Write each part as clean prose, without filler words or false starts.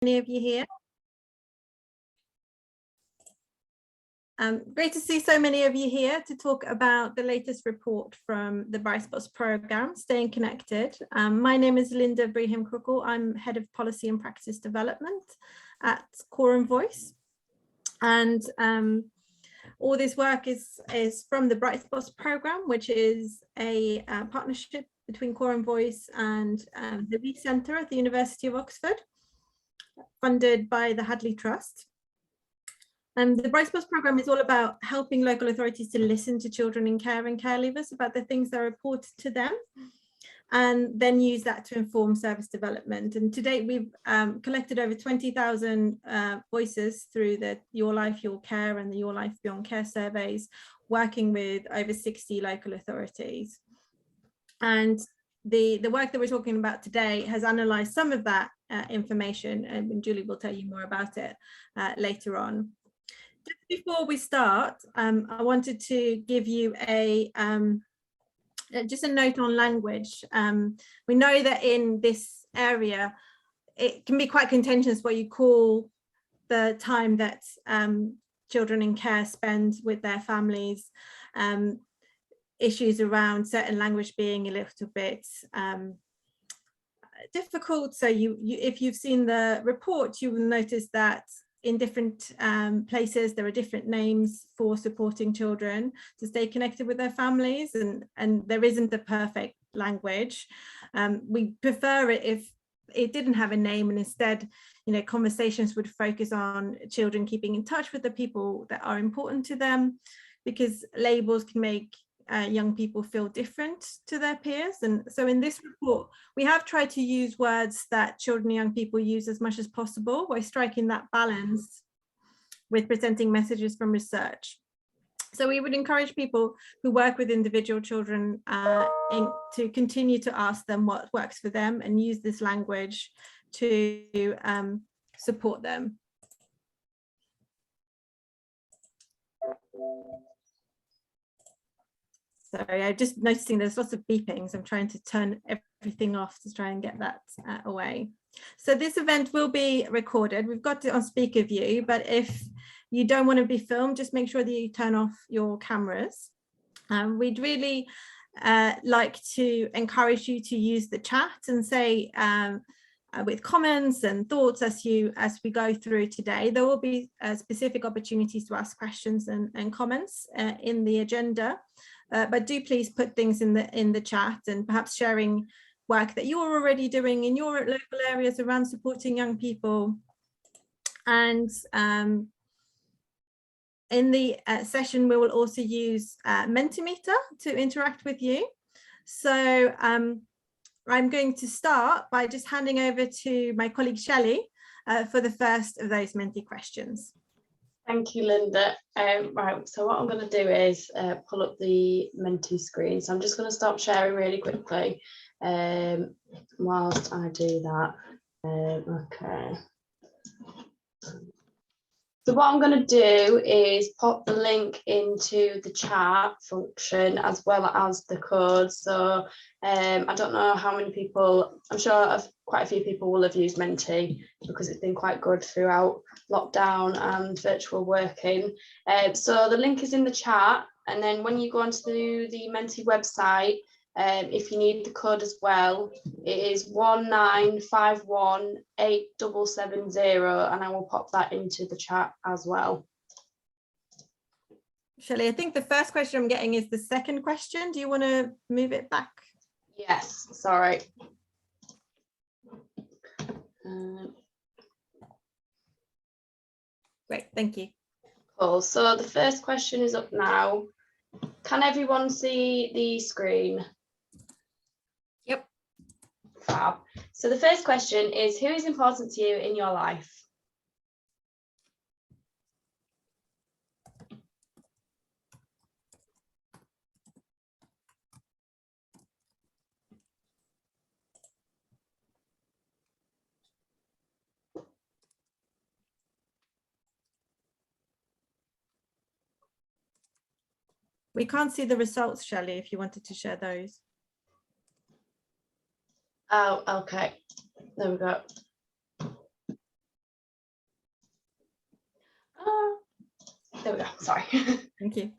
many of you here. Great to see so many of you here to talk about the latest report from the Bright Spots programme, Staying Connected. My name is Linda Briheim-Crookall. I'm Head of Policy and Practice Development at Coram Voice. And all this work is from the Bright Spots programme, which is a partnership between Coram Voice and the Rees Centre at the University of Oxford, funded by the Hadley Trust. The Bright Spots programme is all about helping local authorities to listen to children in care and care leavers about the things that are reported to them, and then use that to inform service development. And to date, we've collected over 20,000 voices through the Your Life, Your Care and the Your Life Beyond Care surveys, working with over 60 local authorities. And the work that we're talking about today has analysed some of that information, and Julie will tell you more about it later on. Just before we start, I wanted to give you just a note on language. We know that in this area, it can be quite contentious what you call the time that children in care spend with their families. Issues around certain language being a little bit difficult. So if you've seen the report, you will notice that in different places, there are different names for supporting children to stay connected with their families, and there isn't a perfect language. We prefer it if it didn't have a name, and instead, conversations would focus on children keeping in touch with the people that are important to them, because labels can make young people feel different to their peers. And so in this report, we have tried to use words that children and young people use as much as possible, while striking that balance with presenting messages from research. So we would encourage people who work with individual children to continue to ask them what works for them and use this language to support them. Sorry, I'm just noticing there's lots of beepings. I'm trying to turn everything off to try and get that away. So this event will be recorded. We've got it on speaker view, but if you don't want to be filmed, just make sure that you turn off your cameras. We'd really like to encourage you to use the chat and say with comments and thoughts as we go through today. There will be specific opportunities to ask questions and comments in the agenda. But do please put things in the chat, and perhaps sharing work that you're already doing in your local areas around supporting young people. And in the session, we will also use Mentimeter to interact with you. So I'm going to start by just handing over to my colleague Shelley for the first of those Menti questions. Thank you, Linda. Right, so what I'm going to do is pull up the Menti screen. So I'm just going to stop sharing really quickly whilst I do that. Okay. So what I'm going to do is pop the link into the chat function as well as the code. So I don't know how many people, I'm sure quite a few people will have used Menti because it's been quite good throughout lockdown and virtual working. So the link is in the chat, and then when you go onto the Menti website, if you need the code as well, it is 1951870, and I will pop that into the chat as well. Shelley, I think the first question I'm getting is the second question. Do you want to move it back? Yes, sorry. Great, thank you. Cool. So the first question is up now. Can everyone see the screen? Yep. Fab. So the first question is, who is important to you in your life? We can't see the results, Shelley, if you wanted to share those. Oh, okay. There we go. There we go, sorry. Thank you.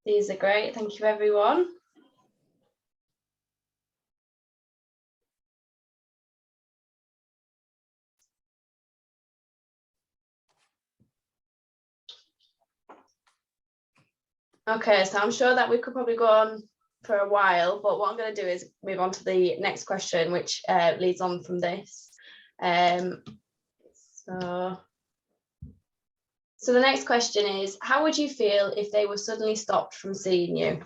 These are great, thank you everyone. Okay, so I'm sure that we could probably go on for a while, but what I'm going to do is move on to the next question, which leads on from this. So the next question is, how would you feel if they were suddenly stopped from seeing you?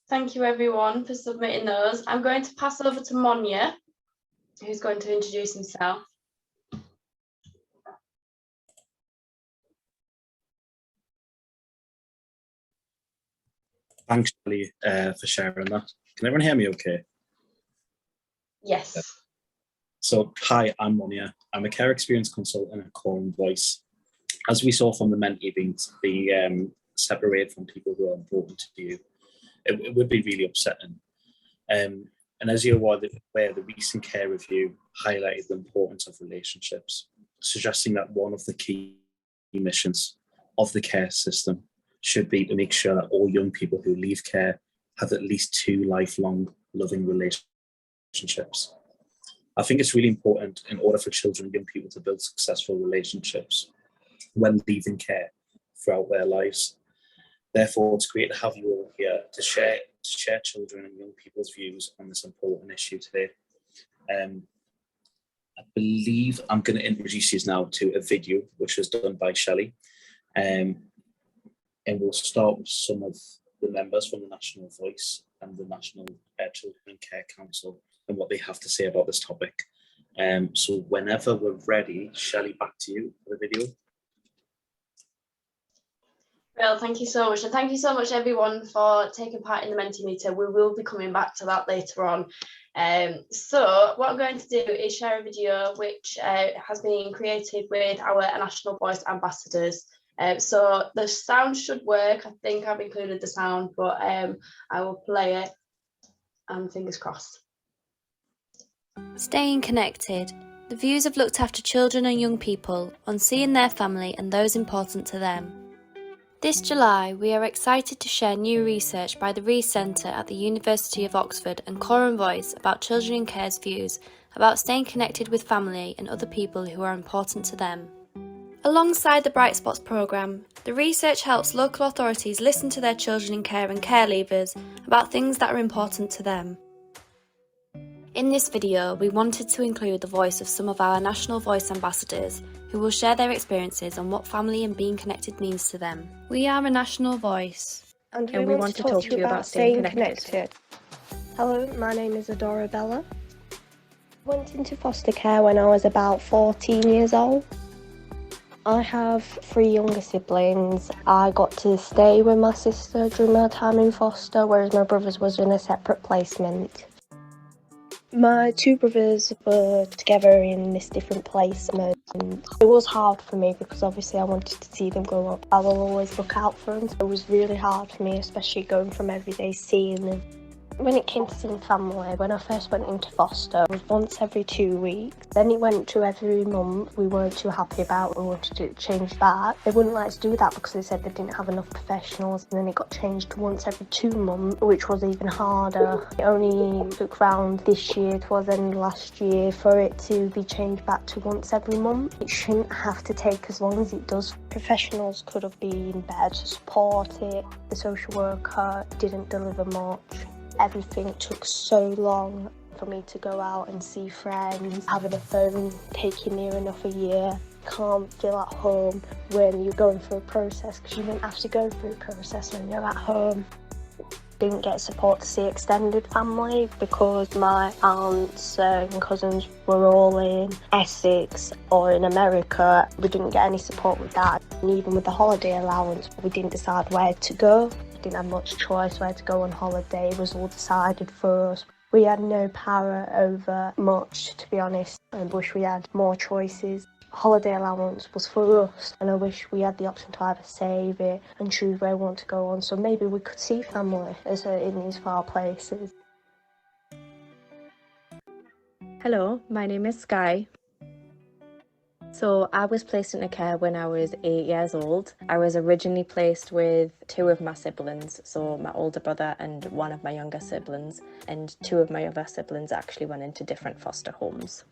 Thank you everyone for submitting those. I'm going to pass over to Monia, who's going to introduce himself. Thanks, Shelley, for sharing that. Can everyone hear me okay? Yes. So, hi, I'm Monia. I'm a care experience consultant at Coram Voice. As we saw from the Menti being separated from people who are important to you, it would be really upsetting. And as you're aware, the recent care review highlighted the importance of relationships, suggesting that one of the key missions of the care system should be to make sure that all young people who leave care have at least 2 lifelong loving relationships. I think it's really important in order for children and young people to build successful relationships when leaving care throughout their lives. Therefore, it's great to have you all here to share children and young people's views on this important issue today. I believe I'm going to introduce you now to a video which was done by Shelley. And we'll start with some of the members from the National Voice and the National Children and Care Council and what they have to say about this topic. So whenever we're ready, Shelley, back to you for the video. Well, thank you so much. And thank you so much, everyone, for taking part in the Mentimeter. We will be coming back to that later on. So what I'm going to do is share a video which has been created with our National Voice ambassadors. So the sound should work. I think I've included the sound, but I will play it and fingers crossed. Staying connected. The views of looked after children and young people on seeing their family and those important to them. This July, we are excited to share new research by the Rees Centre at the University of Oxford and Coram Voice about children in care's views about staying connected with family and other people who are important to them. Alongside the Bright Spots programme, the research helps local authorities listen to their children in care and care leavers about things that are important to them. In this video, we wanted to include the voice of some of our National Voice ambassadors who will share their experiences on what family and being connected means to them. We are a National Voice and we want to talk to you about staying connected. Hello, my name is Adora Bella. I went into foster care when I was about 14 years old. I have 3 younger siblings. I got to stay with my sister during my time in foster, whereas my brothers was in a separate placement. My 2 brothers were together in this different placement. It was hard for me because obviously I wanted to see them grow up. I will always look out for them. So it was really hard for me, especially going from every day seeing them. When it came to seeing family, when I first went into foster, it was once every 2 weeks. Then it went to every month. We weren't too happy about it. We wanted to change back. They wouldn't let us do that because they said they didn't have enough professionals. And then it got changed to once every 2 months, which was even harder. It only took round this year, towards the end of last year, for it to be changed back to once every month. It shouldn't have to take as long as it does. Professionals could have been better to support it. The social worker didn't deliver much. Everything took so long for me to go out and see friends. Having a phone taking near enough a year. Can't feel at home when you're going through a process because you don't have to go through a process when you're at home. Didn't get support to see extended family because my aunts and cousins were all in Essex or in America. We didn't get any support with that. And even with the holiday allowance, we didn't decide where to go. Didn't have much choice where to go on holiday. It was all decided for us. We had no power over much, to be honest. I wish we had more choices. Holiday allowance was for us, and I wish we had the option to either save it and choose where we want to go on, so maybe we could see family in these far places. Hello, my name is Sky. So I was placed into care when I was 8 years old. I was originally placed with 2 of my siblings, so my older brother and one of my younger siblings, and 2 of my other siblings actually went into different foster homes.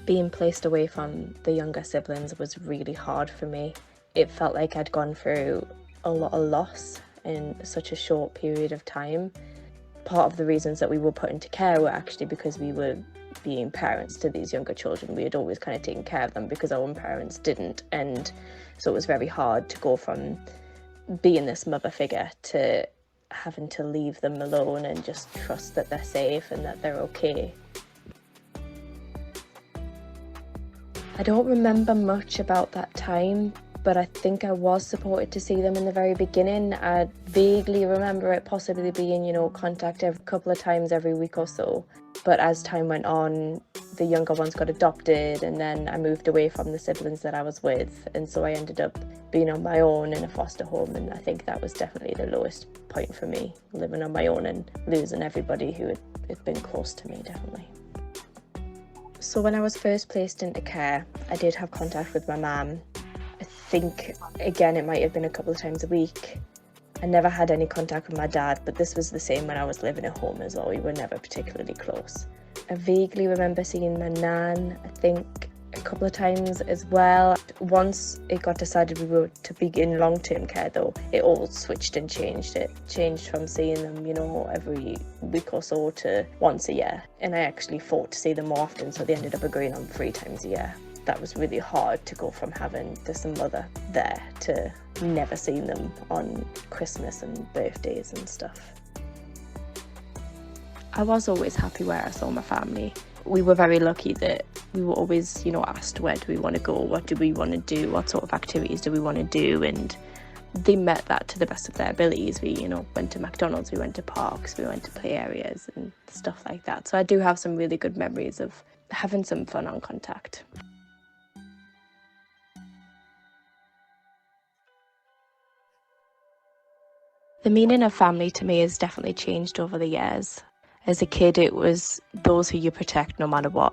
Being placed away from the younger siblings was really hard for me. It felt like I'd gone through a lot of loss in such a short period of time. Part of the reasons that we were put into care were actually because we were being parents to these younger children. We had always kind of taken care of them because our own parents didn't, and so it was very hard to go from being this mother figure to having to leave them alone and just trust that they're safe and that they're okay. I don't remember much about that time, but I think I was supported to see them in the very beginning. I vaguely remember it possibly being, contact a couple of times every week or so. But as time went on, the younger ones got adopted, and then I moved away from the siblings that I was with. And so I ended up being on my own in a foster home. And I think that was definitely the lowest point for me, living on my own and losing everybody who had been close to me, definitely. So when I was first placed into care, I did have contact with my mum. I think, again, it might have been a couple of times a week. I never had any contact with my dad, but this was the same when I was living at home as well. We were never particularly close. I vaguely remember seeing my nan, I think, a couple of times as well. Once it got decided we were to be in long-term care, though, it all switched and changed. It changed from seeing them, every week or so to once a year. And I actually fought to see them more often, so they ended up agreeing on 3 times a year. That was really hard to go from having this mother there to never seeing them on Christmas and birthdays and stuff. I was always happy where I saw my family. We were very lucky that we were always, asked where do we want to go, what do we want to do, what sort of activities do we want to do, and they met that to the best of their abilities. We, went to McDonald's, we went to parks, we went to play areas and stuff like that. So I do have some really good memories of having some fun on contact. The meaning of family to me has definitely changed over the years. As a kid, it was those who you protect no matter what.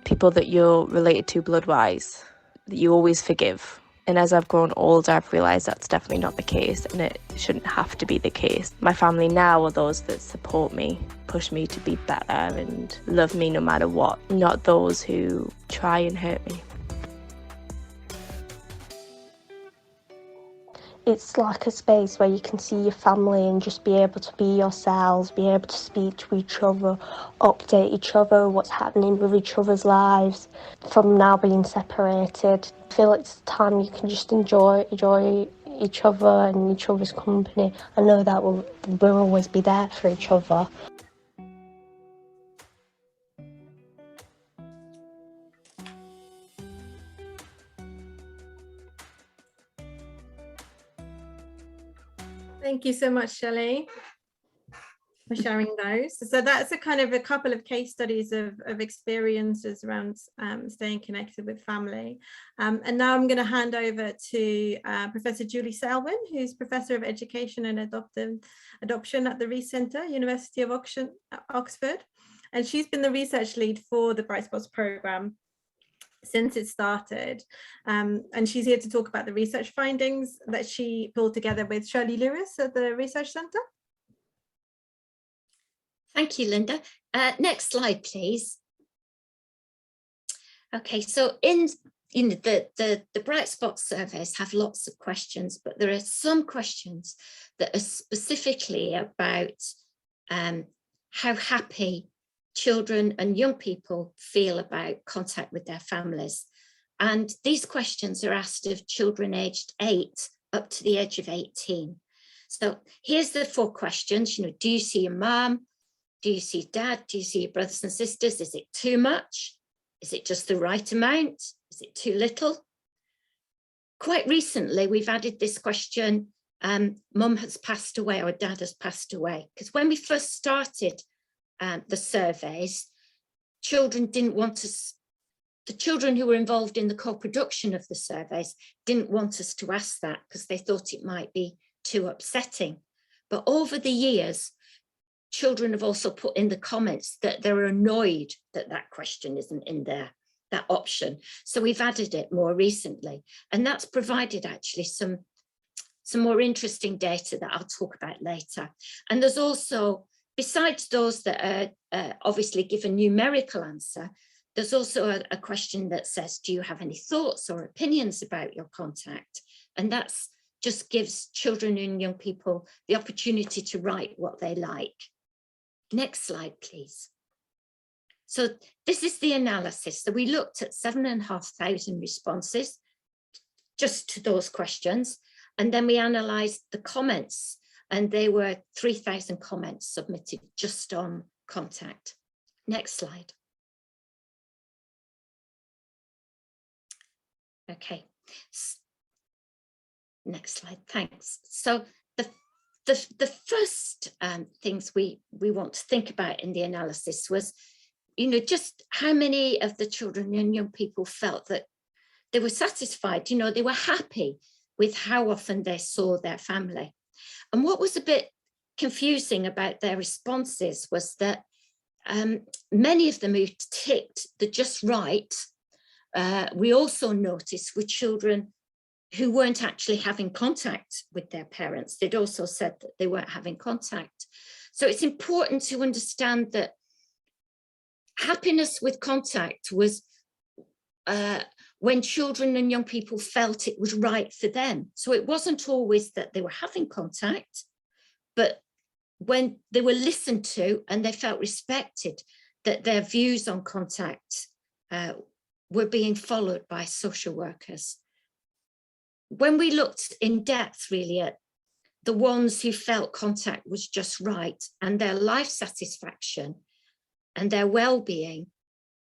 People that you're related to blood-wise, that you always forgive. And as I've grown older, I've realised that's definitely not the case, and it shouldn't have to be the case. My family now are those that support me, push me to be better and love me no matter what, not those who try and hurt me. It's like a space where you can see your family and just be able to be yourselves, be able to speak to each other, update each other, what's happening with each other's lives. From now being separated, I feel it's time you can just enjoy each other and each other's company. I know that we'll always be there for each other. Thank you so much, Shelley, for sharing those. So that's a kind of a couple of case studies of experiences around staying connected with family. And now I'm going to hand over to Professor Julie Selwyn, who's Professor of Education and Adoption at the Rees Centre, University of Oxford. And she's been the research lead for the Bright Spots programme since it started. And she's here to talk about the research findings that she pulled together with Shirley Lewis at the Research Centre. Thank you, Linda. Next slide, please. Okay, so the Bright Spot surveys have lots of questions, but there are some questions that are specifically about how happy children and young people feel about contact with their families. And these questions are asked of children aged 8 up to the age of 18. So here's the 4 questions. Do you see your mum? Do you see dad? Do you see your brothers and sisters? Is it too much? Is it just the right amount? Is it too little? Quite recently, we've added this question, mum has passed away or dad has passed away. Because when we first started the surveys, children didn't want us, the children who were involved in the co-production of the surveys didn't want us to ask that because they thought it might be too upsetting. But over the years, children have also put in the comments that they're annoyed that that question isn't in there, that option. So we've added it more recently, and that's provided actually some more interesting data that I'll talk about later. And there's also, besides those that are obviously give a numerical answer, there's also a question that says, do you have any thoughts or opinions about your contact? And that's just gives children and young people the opportunity to write what they like. Next slide, please. So this is the analysis. So we looked at 7,500 responses just to those questions. And then we analysed the comments, and there were 3,000 comments submitted just on contact. Next slide. Okay. Next slide, thanks. So the first things we want to think about in the analysis was, just how many of the children and young people felt that they were satisfied, they were happy with how often they saw their family. And what was a bit confusing about their responses was that many of them who ticked the just right, we also noticed were children who weren't actually having contact with their parents. They'd also said that they weren't having contact. So it's important to understand that happiness with contact was when children and young people felt it was right for them. So it wasn't always that they were having contact, but when they were listened to and they felt respected, that their views on contact were being followed by social workers. When we looked in depth really at the ones who felt contact was just right and their life satisfaction and their well-being,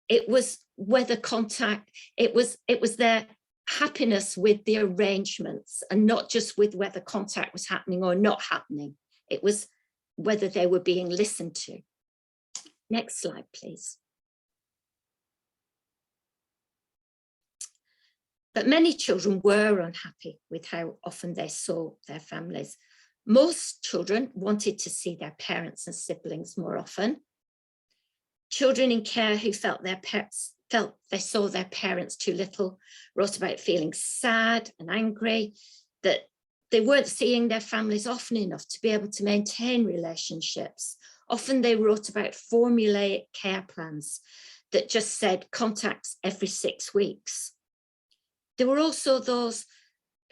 it was whether contact, it was their happiness with the arrangements and not just with whether contact was happening or not happening. It was whether they were being listened to. Next slide, please. But many children were unhappy with how often they saw their families. Most children wanted to see their parents and siblings more often. Children in care who felt they saw their parents too little wrote about feeling sad and angry, that they weren't seeing their families often enough to be able to maintain relationships. Often they wrote about formulaic care plans that just said contacts every 6 weeks. There were also those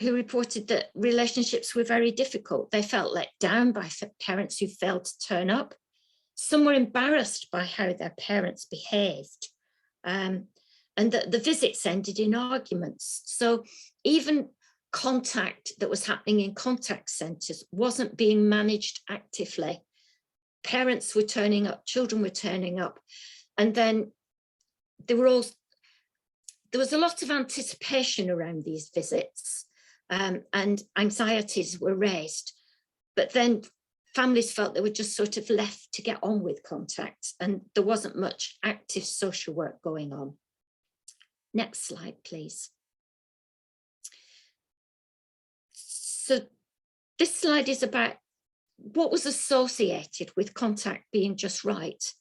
who reported that relationships were very difficult. They felt let down by parents who failed to turn up. Some were embarrassed by how their parents behaved, and that the visits ended in arguments. So even contact that was happening in contact centres wasn't being managed actively. Parents were turning up, children were turning up, and then there was a lot of anticipation around these visits, and anxieties were raised. but then families felt they were just sort of left to get on with contact, and there wasn't much active social work going on. Next slide, please. So this slide is about what was associated with contact being just right.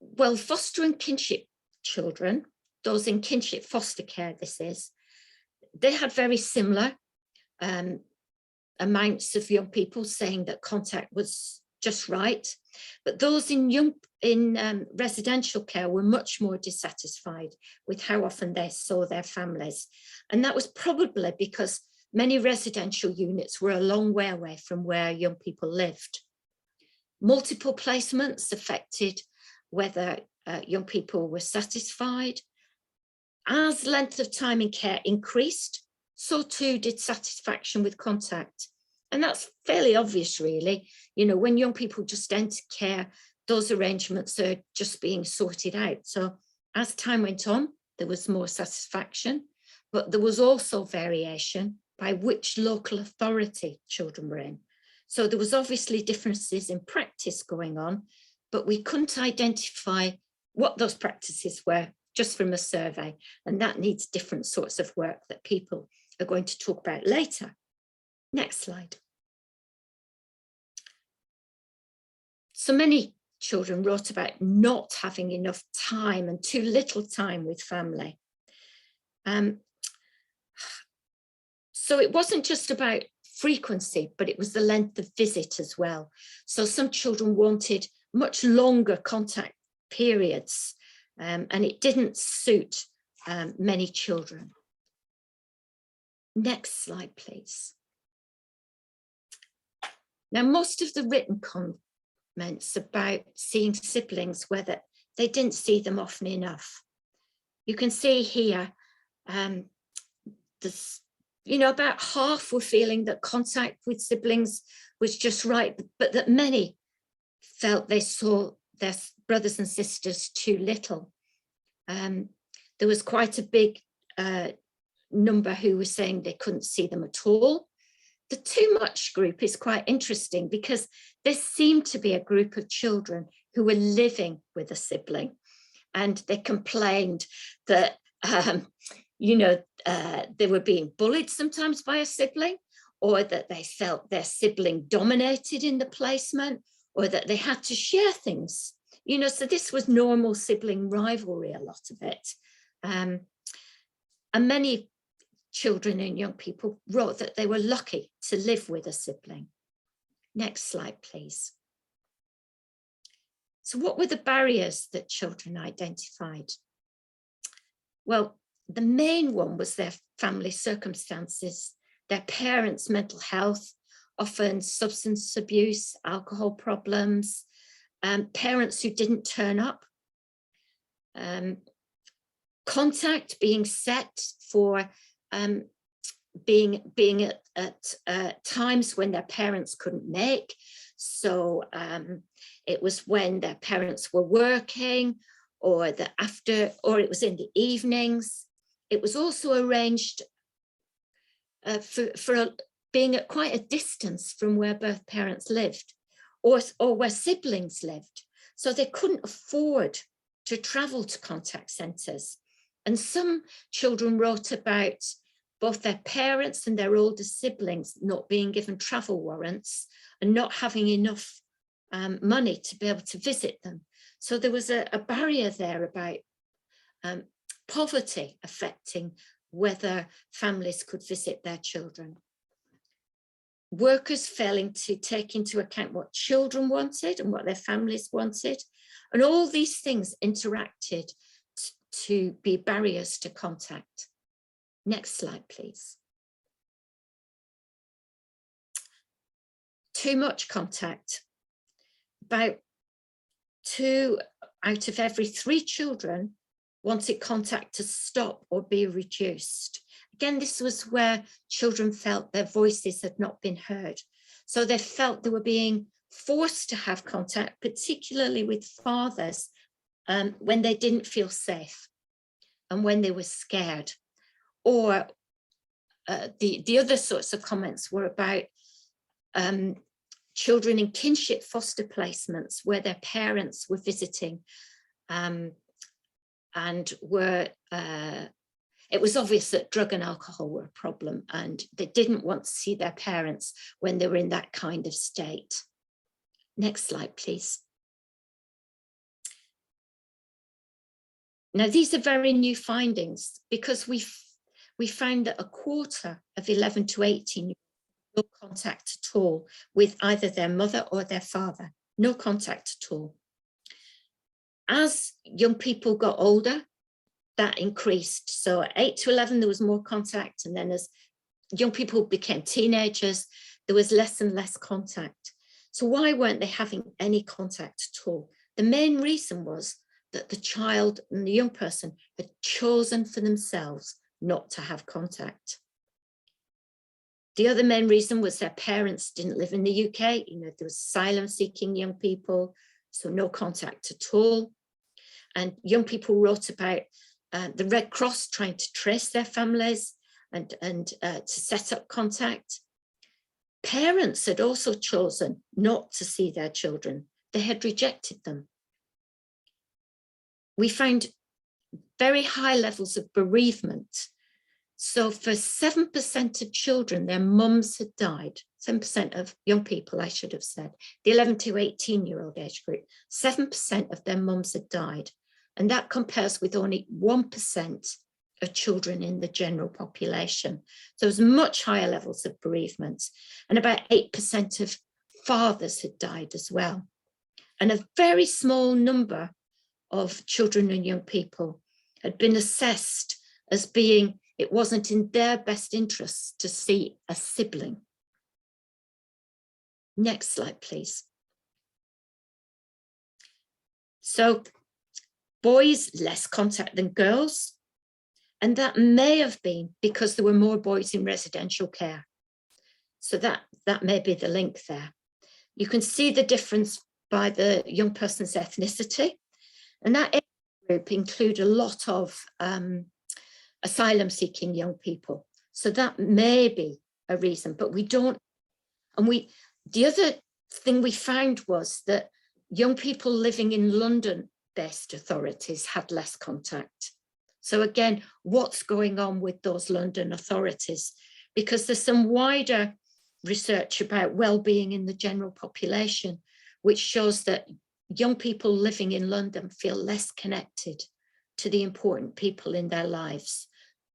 Well, foster and kinship children, those in kinship foster care, they had very similar amounts of young people saying that contact was just right, but those in residential care were much more dissatisfied with how often they saw their families, and that was probably because many residential units were a long way away from where young people lived. Multiple placements affected whether young people were satisfied. As length of time in care increased, so too did satisfaction with contact. And that's fairly obvious, really. You know, when young people just enter care, those arrangements are just being sorted out. So as time went on, there was more satisfaction, but there was also variation by which local authority children were in. So there was obviously differences in practice going on, but we couldn't identify what those practices were just from a survey. And that needs different sorts of work that people are going to talk about later. Next slide. So many children wrote about not having enough time and too little time with family. So it wasn't just about frequency, but it was the length of visit as well. So some children wanted much longer contact periods, and it didn't suit many children. Next slide, please. Now, most of the written comments about seeing siblings were that they didn't see them often enough. You can see here, there's, you know, about half were feeling that contact with siblings was just right, but that many felt they saw their brothers and sisters too little. There was quite a big number who were saying they couldn't see them at all. The too much group is quite interesting because there seemed to be a group of children who were living with a sibling, and they complained that you know, they were being bullied sometimes by a sibling, or that they felt their sibling dominated in the placement, or that they had to share things. You know, so this was normal sibling rivalry, a lot of it. And many children and young people wrote that they were lucky to live with a sibling. Next slide, please. So what were the barriers that children identified? Well, the main one was their family circumstances, their parents' mental health, often substance abuse, alcohol problems, parents who didn't turn up, contact being set for being at times when their parents couldn't make. So it was when their parents were working, or or it was in the evenings. It was also arranged for being at quite a distance from where both parents lived, or where siblings lived. So they couldn't afford to travel to contact centres. And some children wrote about both their parents and their older siblings not being given travel warrants and not having enough money to be able to visit them. So there was a barrier there about poverty affecting whether families could visit their children. Workers failing to take into account what children wanted and what their families wanted. And all these things interacted to be barriers to contact. Next slide, please. Too much contact. About 2 out of every 3 children wanted contact to stop or be reduced. Again, this was where children felt their voices had not been heard. So they felt they were being forced to have contact, particularly with fathers, when they didn't feel safe and when they were scared. Or the other sorts of comments were about children in kinship foster placements where their parents were visiting and were, it was obvious that drug and alcohol were a problem and they didn't want to see their parents when they were in that kind of state. Next slide, please. Now, these are very new findings because we found that a quarter of 11 to 18 no contact at all with either their mother or their father, no contact at all. As young people got older, that increased. So at 8 to 11, there was more contact. And then as young people became teenagers, there was less and less contact. So why weren't they having any contact at all? The main reason was that the child and the young person had chosen for themselves not to have contact. The other main reason was their parents didn't live in the UK. You know, there was asylum-seeking young people, so no contact at all. And young people wrote about the Red Cross trying to trace their families and to set up contact. Parents had also chosen not to see their children. They had rejected them. We found very high levels of bereavement. So for 7% of children, their mums had died. 7% of young people, I should have said, the 11 to 18-year-old age group, 7% of their mums had died. And that compares with only 1% of children in the general population. So there's much higher levels of bereavement. And about 8% of fathers had died as well. And a very small number of children and young people had been assessed as being, it wasn't in their best interests to see a sibling. Next slide, please. So boys, less contact than girls. And that may have been because there were more boys in residential care. So that may be the link there. You can see the difference by the young person's ethnicity. And that age group include a lot of asylum-seeking young people. So that may be a reason, but we don't. And the other thing we found was that young people living in London-based authorities had less contact. So again, what's going on with those London authorities? Because there's some wider research about well-being in the general population, which shows that young people living in London feel less connected to the important people in their lives.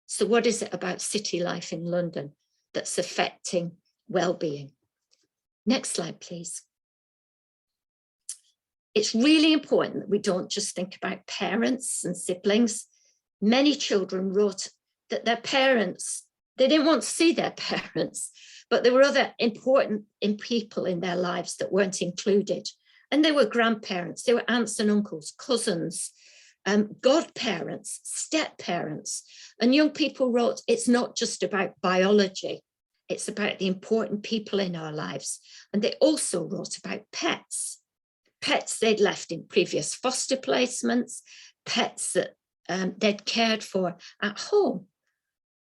So what is it about city life in London that's affecting well-being? Next slide, please. It's really important that we don't just think about parents and siblings. Many children wrote that their parents, they didn't want to see their parents, but there were other important people in their lives that weren't included. And they were grandparents, they were aunts and uncles, cousins, godparents, step-parents. And young people wrote, it's not just about biology, it's about the important people in our lives. And they also wrote about pets. Pets they'd left in previous foster placements, pets that they'd cared for at home.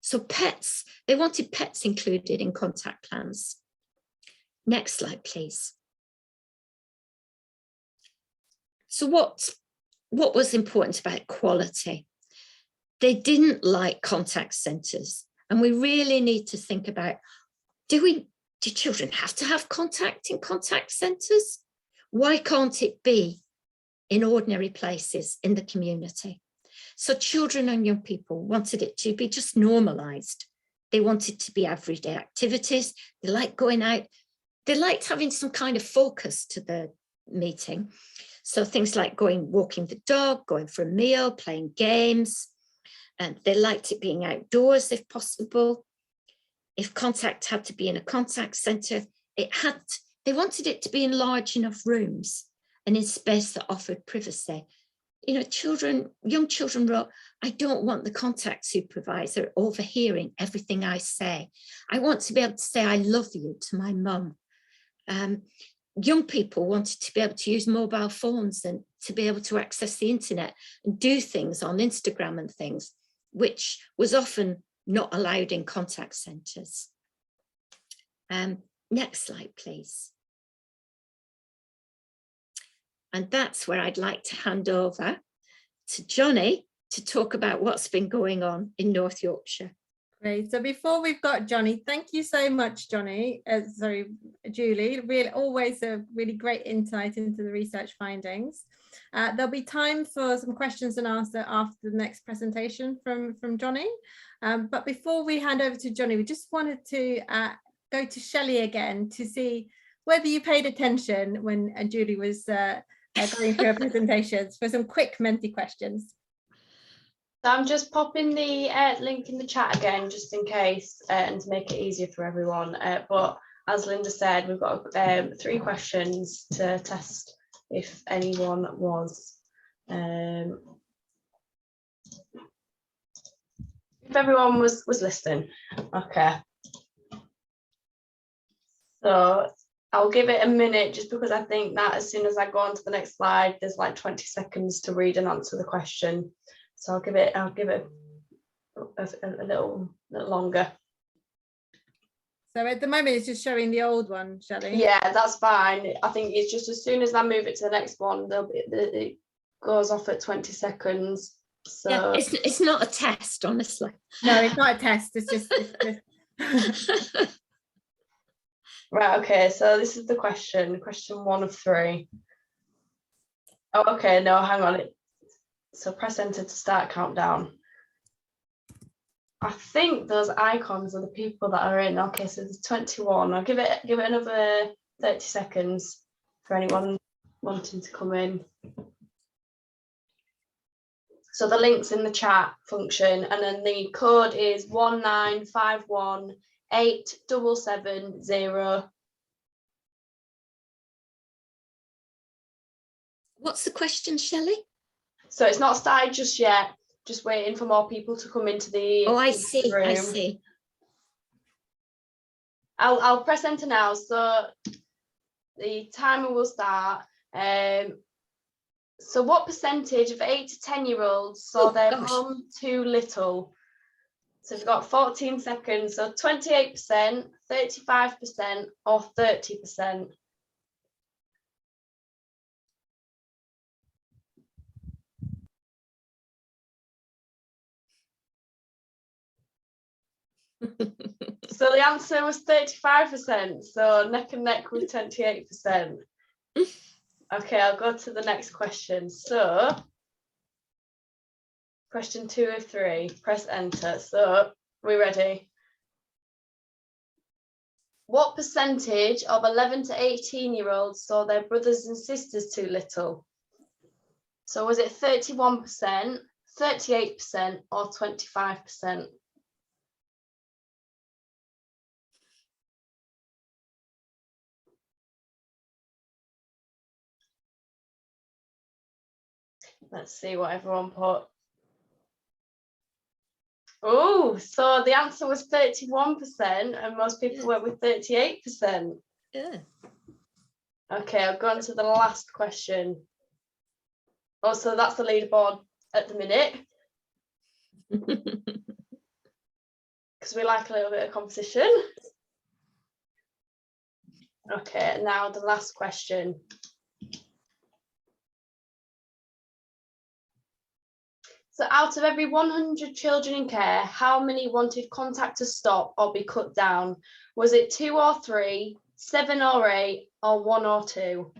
So pets, they wanted pets included in contact plans. Next slide, please. So what was important about quality? They didn't like contact centres. And we really need to think about, do children have to have contact in contact centres? Why can't it be in ordinary places in the community? So children and young people wanted it to be just normalised. They wanted to be everyday activities. They liked going out. They liked having some kind of focus to the meeting. So things like walking the dog, going for a meal, playing games. And they liked it being outdoors if possible. If contact had to be in a contact centre, they wanted it to be in large enough rooms and in space that offered privacy. You know, young children wrote, I don't want the contact supervisor overhearing everything I say. I want to be able to say I love you to my mum. Young people wanted to be able to use mobile phones and to be able to access the internet and do things on Instagram and things, which was often not allowed in contact centres. Next slide, please. And that's where I'd like to hand over to Jonny to talk about what's been going on in North Yorkshire. Great. So before we've got Jonny, thank you so much, Jonny. Julie, really always a really great insight into the research findings. There'll be time for some questions and answers after the next presentation from Jonny. But before we hand over to Jonny, we just wanted to go to Shelley again to see whether you paid attention when Julie was going through her presentations for some quick Menti questions. So I'm just popping the link in the chat again, just in case, and to make it easier for everyone. But as Linda said, we've got 3 questions to test if anyone was. If everyone was listening. Okay. So I'll give it a minute, just because I think that as soon as I go on to the next slide, there's like 20 seconds to read and answer the question. So I'll give it a little longer. So at the moment, it's just showing the old one, Shelley. Yeah, that's fine. I think it's just as soon as I move it to the next one, it goes off at 20 seconds. So yeah, it's not a test, honestly. No, it's not a test. It's just. Right. Okay. So this is the question 1 of 3. Oh, okay. No, hang on. So press enter to start countdown. I think those icons are the people that are in. Okay, so there's 21. I'll give it another 30 seconds for anyone wanting to come in. So the link's in the chat function, and then the code is 195187770. What's the question, Shelley? So it's not started just yet, just waiting for more people to come into the Oh, I see, room. I see. I'll press enter now, so the timer will start. So what percentage of 8 to 10-year-olds saw their mum too little? So we've got 14 seconds, so 28%, 35%, or 30%. So the answer was 35%, so neck and neck with 28%. Okay, I'll go to the next question. So question 2 of 3, press enter. So we're ready. What percentage of 11 to 18-year-olds saw their brothers and sisters too little? So was it 31%, 38%, or 25%? Let's see what everyone put. Oh, so the answer was 31%, and most people went with 38%. Yeah. Okay, I'll go on to the last question. Oh, so that's the leaderboard at the minute. Because we like a little bit of competition. Okay, now the last question. So out of every 100 children in care, how many wanted contact to stop or be cut down? Was it 2 or 3, 7 or 8, or 1 or 2?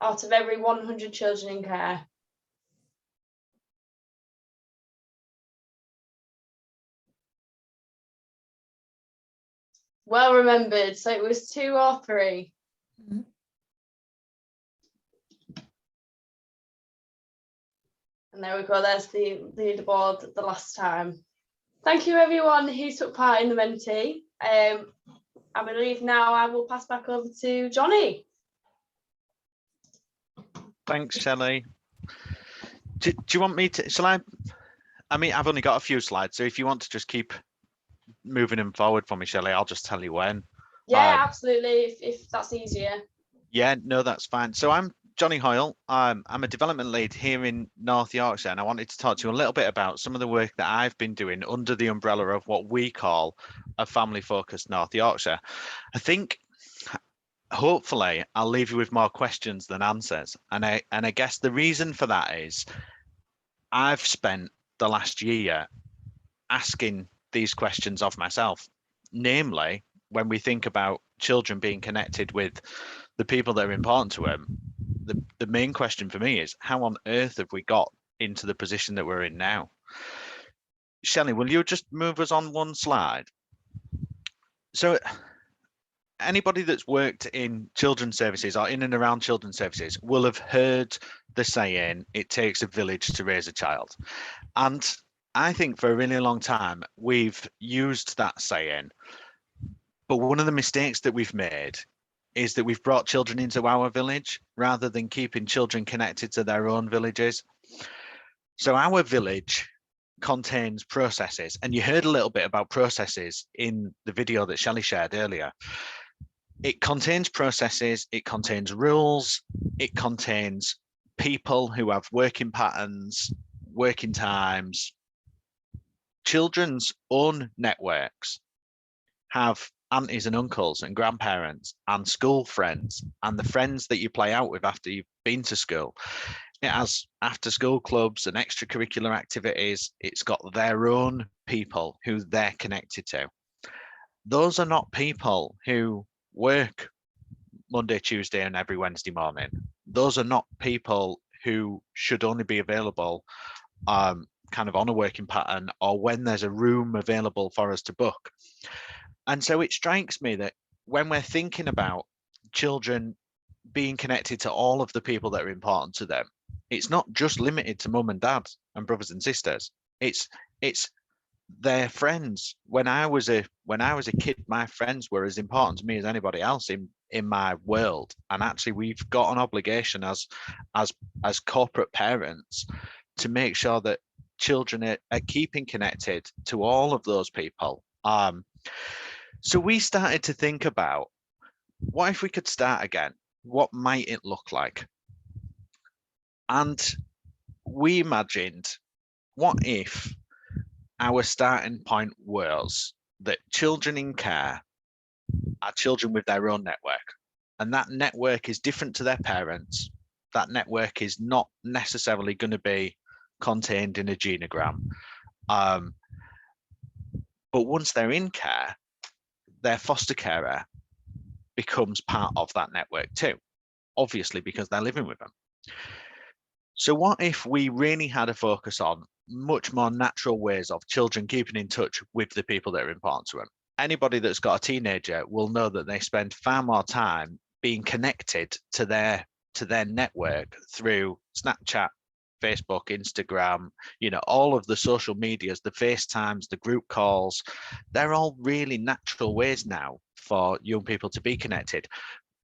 Out of every 100 children in care. Well remembered. So it was 2 or 3. Mm-hmm. And there we go, there's the leaderboard the last time. Thank you everyone who took part in the Menti. I believe now I will pass back over to Jonny. Thanks, Shelley. Do you want me to, shall I mean, I've only got a few slides, so if you want to just keep moving them forward for me, Shelley, I'll just tell you when. Yeah, absolutely, if that's easier. Yeah, no, that's fine. So I'm Jonny Hoyle. I'm a development lead here in North Yorkshire, and I wanted to talk to you a little bit about some of the work that I've been doing under the umbrella of what we call a family-focused North Yorkshire. I think hopefully I'll leave you with more questions than answers, and I guess the reason for that is I've spent the last year asking these questions of myself, namely when we think about children being connected with the people that are important to them. The main question for me is, how on earth have we got into the position that we're in now? Shelley, will you just move us on one slide? So anybody that's worked in children's services or in and around children's services will have heard the saying, it takes a village to raise a child. And I think for a really long time, we've used that saying. But one of the mistakes that we've made is that we've brought children into our village rather than keeping children connected to their own villages. So our village contains processes, and you heard a little bit about processes in the video that Shelley shared earlier. It contains processes, it contains rules, it contains people who have working patterns, working times. Children's own networks have aunties and uncles and grandparents and school friends and the friends that you play out with after you've been to school. It has after school clubs and extracurricular activities. It's got their own people who they're connected to. Those are not people who work Monday, Tuesday and every Wednesday morning. Those are not people who should only be available kind of on a working pattern or when there's a room available for us to book. And so it strikes me that when we're thinking about children being connected to all of the people that are important to them, it's not just limited to mum and dad and brothers and sisters. It's their friends. When I was a kid, my friends were as important to me as anybody else in my world. And actually, we've got an obligation as corporate parents to make sure that children are keeping connected to all of those people. So we started to think about, what if we could start again? What might it look like? And we imagined, what if our starting point was that children in care are children with their own network, and that network is different to their parents. That network is not necessarily going to be contained in a genogram. But once they're in care, their foster carer becomes part of that network too, obviously because they're living with them. So what if we really had a focus on much more natural ways of children keeping in touch with the people that are important to them? Anybody that's got a teenager will know that they spend far more time being connected to their network through Snapchat, Facebook, Instagram, all of the social medias, the FaceTimes, the group calls. They're all really natural ways now for young people to be connected.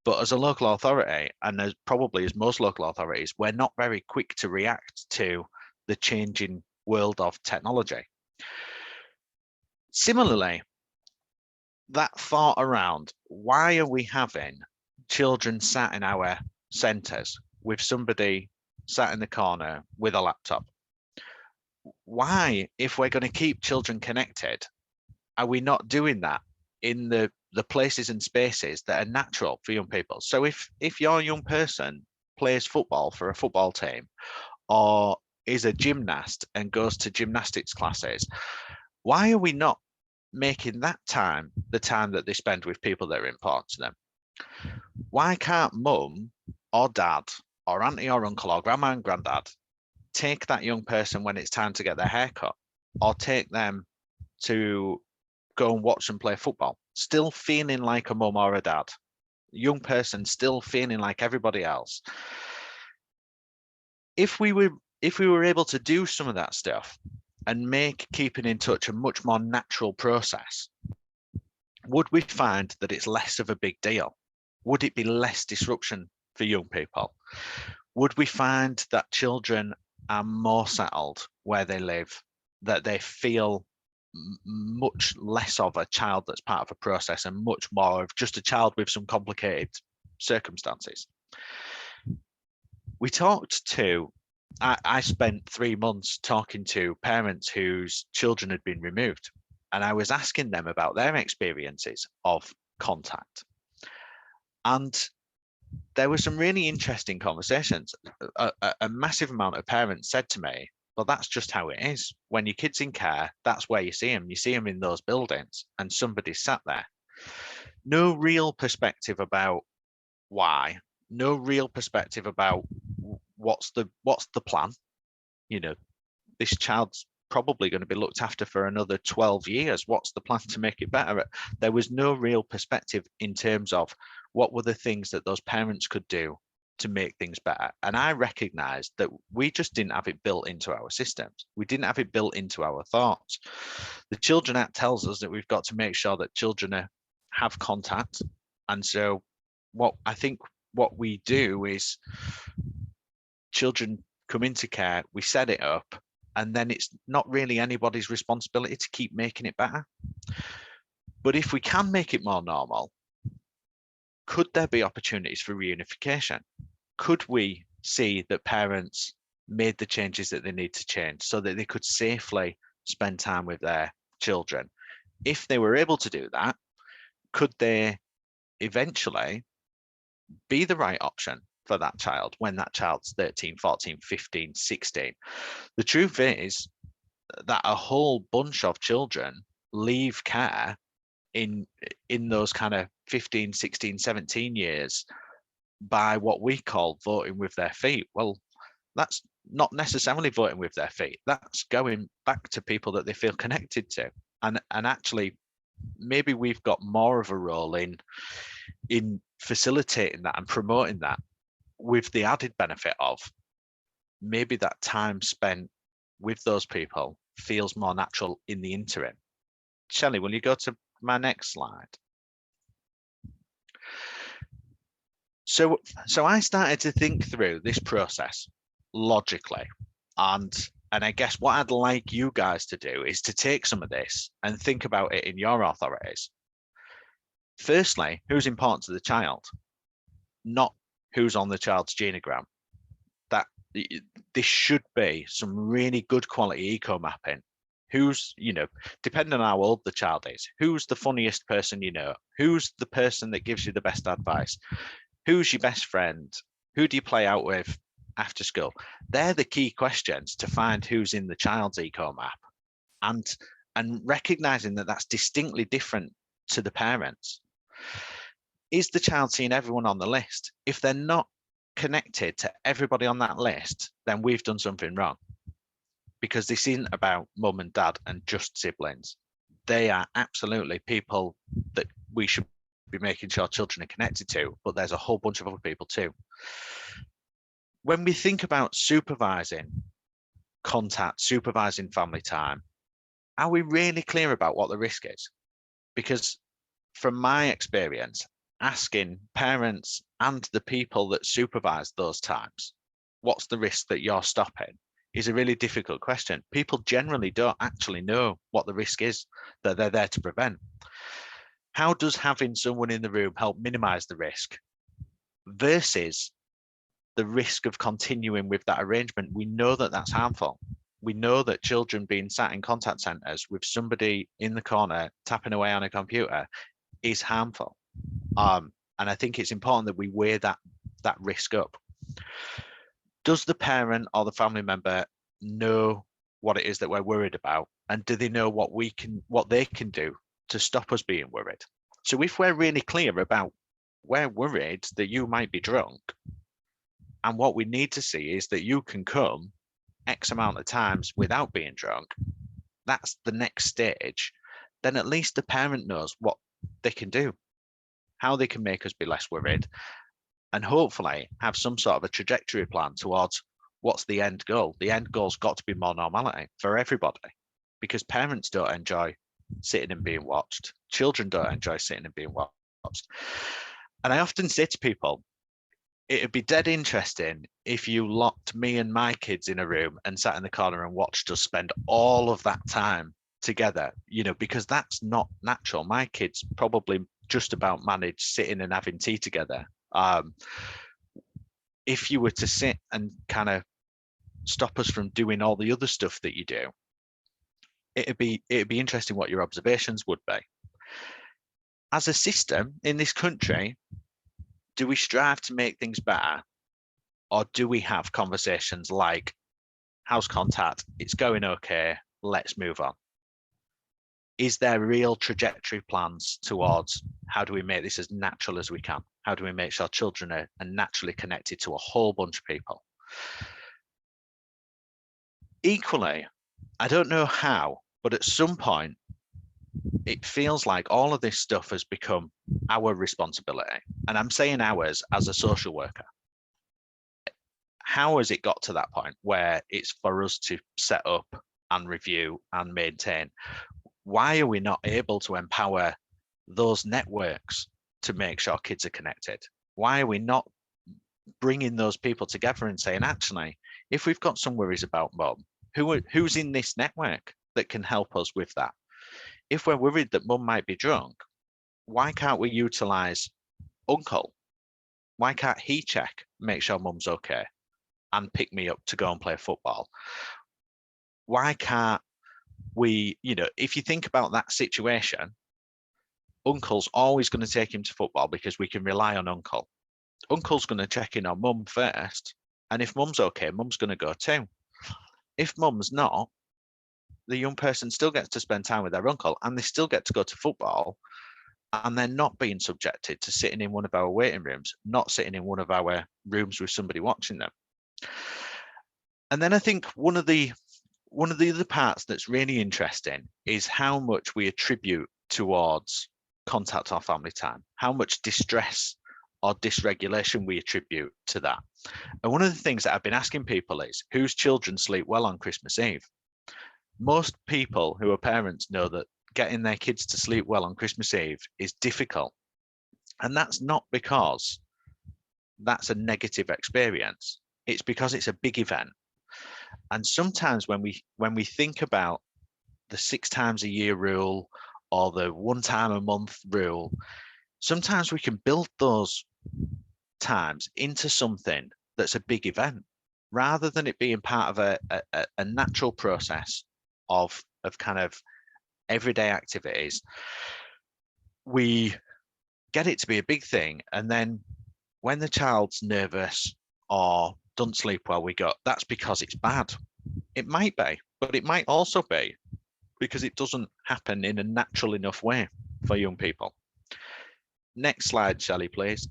But as a local authority, and as probably as most local authorities, we're not very quick to react to the changing world of technology. Similarly, that thought around, why are we having children sat in our centres with somebody sat in the corner with a laptop? Why, if we're going to keep children connected, are we not doing that in the places and spaces that are natural for young people? So if your young person plays football for a football team, or is a gymnast and goes to gymnastics classes, why are we not making that time the time that they spend with people that are important to them? Why can't mum or dad or auntie or uncle or grandma and granddad take that young person when it's time to get their hair cut, or take them to go and watch them play football, still feeling like a mum or a dad, young person still feeling like everybody else? If we were able to do some of that stuff and make keeping in touch a much more natural process, would we find that it's less of a big deal? Would it be less disruption for young people? Would we find that children are more settled where they live, that they feel much less of a child that's part of a process and much more of just a child with some complicated circumstances? we talked to, I spent 3 months talking to parents whose children had been removed, and I was asking them about their experiences of contact. And there were some really interesting conversations. A massive amount of parents said to me, well, that's just how it is. When your kid's in care, that's where you see them. You see them in those buildings and somebody's sat there. No real perspective about why, no real perspective about what's the plan. You know, this child's probably going to be looked after for another 12 years. What's the plan to make it better? There was no real perspective in terms of what were the things that those parents could do to make things better. And I recognized that we just didn't have it built into our systems. We didn't have it built into our thoughts. The Children Act tells us that we've got to make sure that children have contact. And so what we do is children come into care, we set it up, and then it's not really anybody's responsibility to keep making it better. But if we can make it more normal, could there be opportunities for reunification? Could we see that parents made the changes that they need to change so that they could safely spend time with their children? If they were able to do that, could they eventually be the right option for that child when that child's 13, 14, 15, 16? The truth is that a whole bunch of children leave care in those kind of 15, 16, 17 years by what we call voting with their feet. Well, that's not necessarily voting with their feet. That's going back to people that they feel connected to. And actually, maybe we've got more of a role in facilitating that and promoting that, with the added benefit of maybe that time spent with those people feels more natural in the interim. Shelley, will you go to my next slide? So I started to think through this process logically, and I guess what I'd like you guys to do is to take some of this and think about it in your authorities. Firstly, who's important to the child, not who's on the child's genogram. That this should be some really good quality eco mapping. Who's, depending on how old the child is, who's the funniest person you know? Who's the person that gives you the best advice? Who's your best friend? Who do you play out with after school? They're the key questions to find who's in the child's eco map, and recognizing that that's distinctly different to the parents. Is the child seeing everyone on the list? If they're not connected to everybody on that list, then we've done something wrong, because this isn't about mum and dad and just siblings. They are absolutely people that we should be making sure children are connected to, but there's a whole bunch of other people too. When we think about supervising contact, supervising family time, are we really clear about what the risk is? Because from my experience, asking parents and the people that supervise those times, what's the risk that you're stopping, is a really difficult question. People generally don't actually know what the risk is that they're there to prevent. How does having someone in the room help minimize the risk versus the risk of continuing with that arrangement? We know that that's harmful. We know that children being sat in contact centres with somebody in the corner tapping away on a computer is harmful. And I think it's important that we weigh that risk up. Does the parent or the family member know what it is that we're worried about? And do they know what they can do to stop us being worried? So if we're really clear about we're worried that you might be drunk, and what we need to see is that you can come X amount of times without being drunk, that's the next stage, then at least the parent knows what they can do, how they can make us be less worried, and hopefully have some sort of a trajectory plan towards what's the end goal. The end goal's got to be more normality for everybody, because parents don't enjoy sitting and being watched. Children don't enjoy sitting and being watched. And I often say to people, it'd be dead interesting if you locked me and my kids in a room and sat in the corner and watched us spend all of that time together, because that's not natural. My kids probably just about manage sitting and having tea together. if you were to sit and kind of stop us from doing all the other stuff that you do, it'd be interesting what your observations would be. As a system in this country, do we strive to make things better, or do we have conversations like house contact, it's going okay, let's move on? Is there real trajectory plans towards how do we make this as natural as we can? How do we make sure children are naturally connected to a whole bunch of people? Equally, I don't know how, but at some point, it feels like all of this stuff has become our responsibility. And I'm saying ours as a social worker. How has it got to that point where it's for us to set up and review and maintain? Why are we not able to empower those networks to make sure kids are connected? Why are we not bringing those people together and saying, actually, if we've got some worries about mum, who's in this network that can help us with that? If we're worried that mum might be drunk, why can't we utilize uncle? Why can't he check, make sure mum's okay and pick me up to go and play football? Why can't we, if you think about that situation, uncle's always going to take him to football because we can rely on uncle. Uncle's going to check in on mum first. And if mum's okay, mum's going to go too. If mum's not, the young person still gets to spend time with their uncle and they still get to go to football, and they're not being subjected to sitting in one of our waiting rooms, not sitting in one of our rooms with somebody watching them. And then I think one of the other parts that's really interesting is how much we attribute towards contact or family time, how much distress or dysregulation we attribute to that. And one of the things that I've been asking people is, whose children sleep well on Christmas Eve? Most people who are parents know that getting their kids to sleep well on Christmas Eve is difficult. And that's not because that's a negative experience. It's because it's a big event. And sometimes when we think about the 6 times a year rule or the 1 time a month rule, sometimes we can build those times into something that's a big event, rather than it being part of a natural process of kind of everyday activities. We get it to be a big thing, and then when the child's nervous or doesn't sleep well, we go, that's because it's bad. It might be, but it might also be because it doesn't happen in a natural enough way for young people. Next slide, Shelley, please.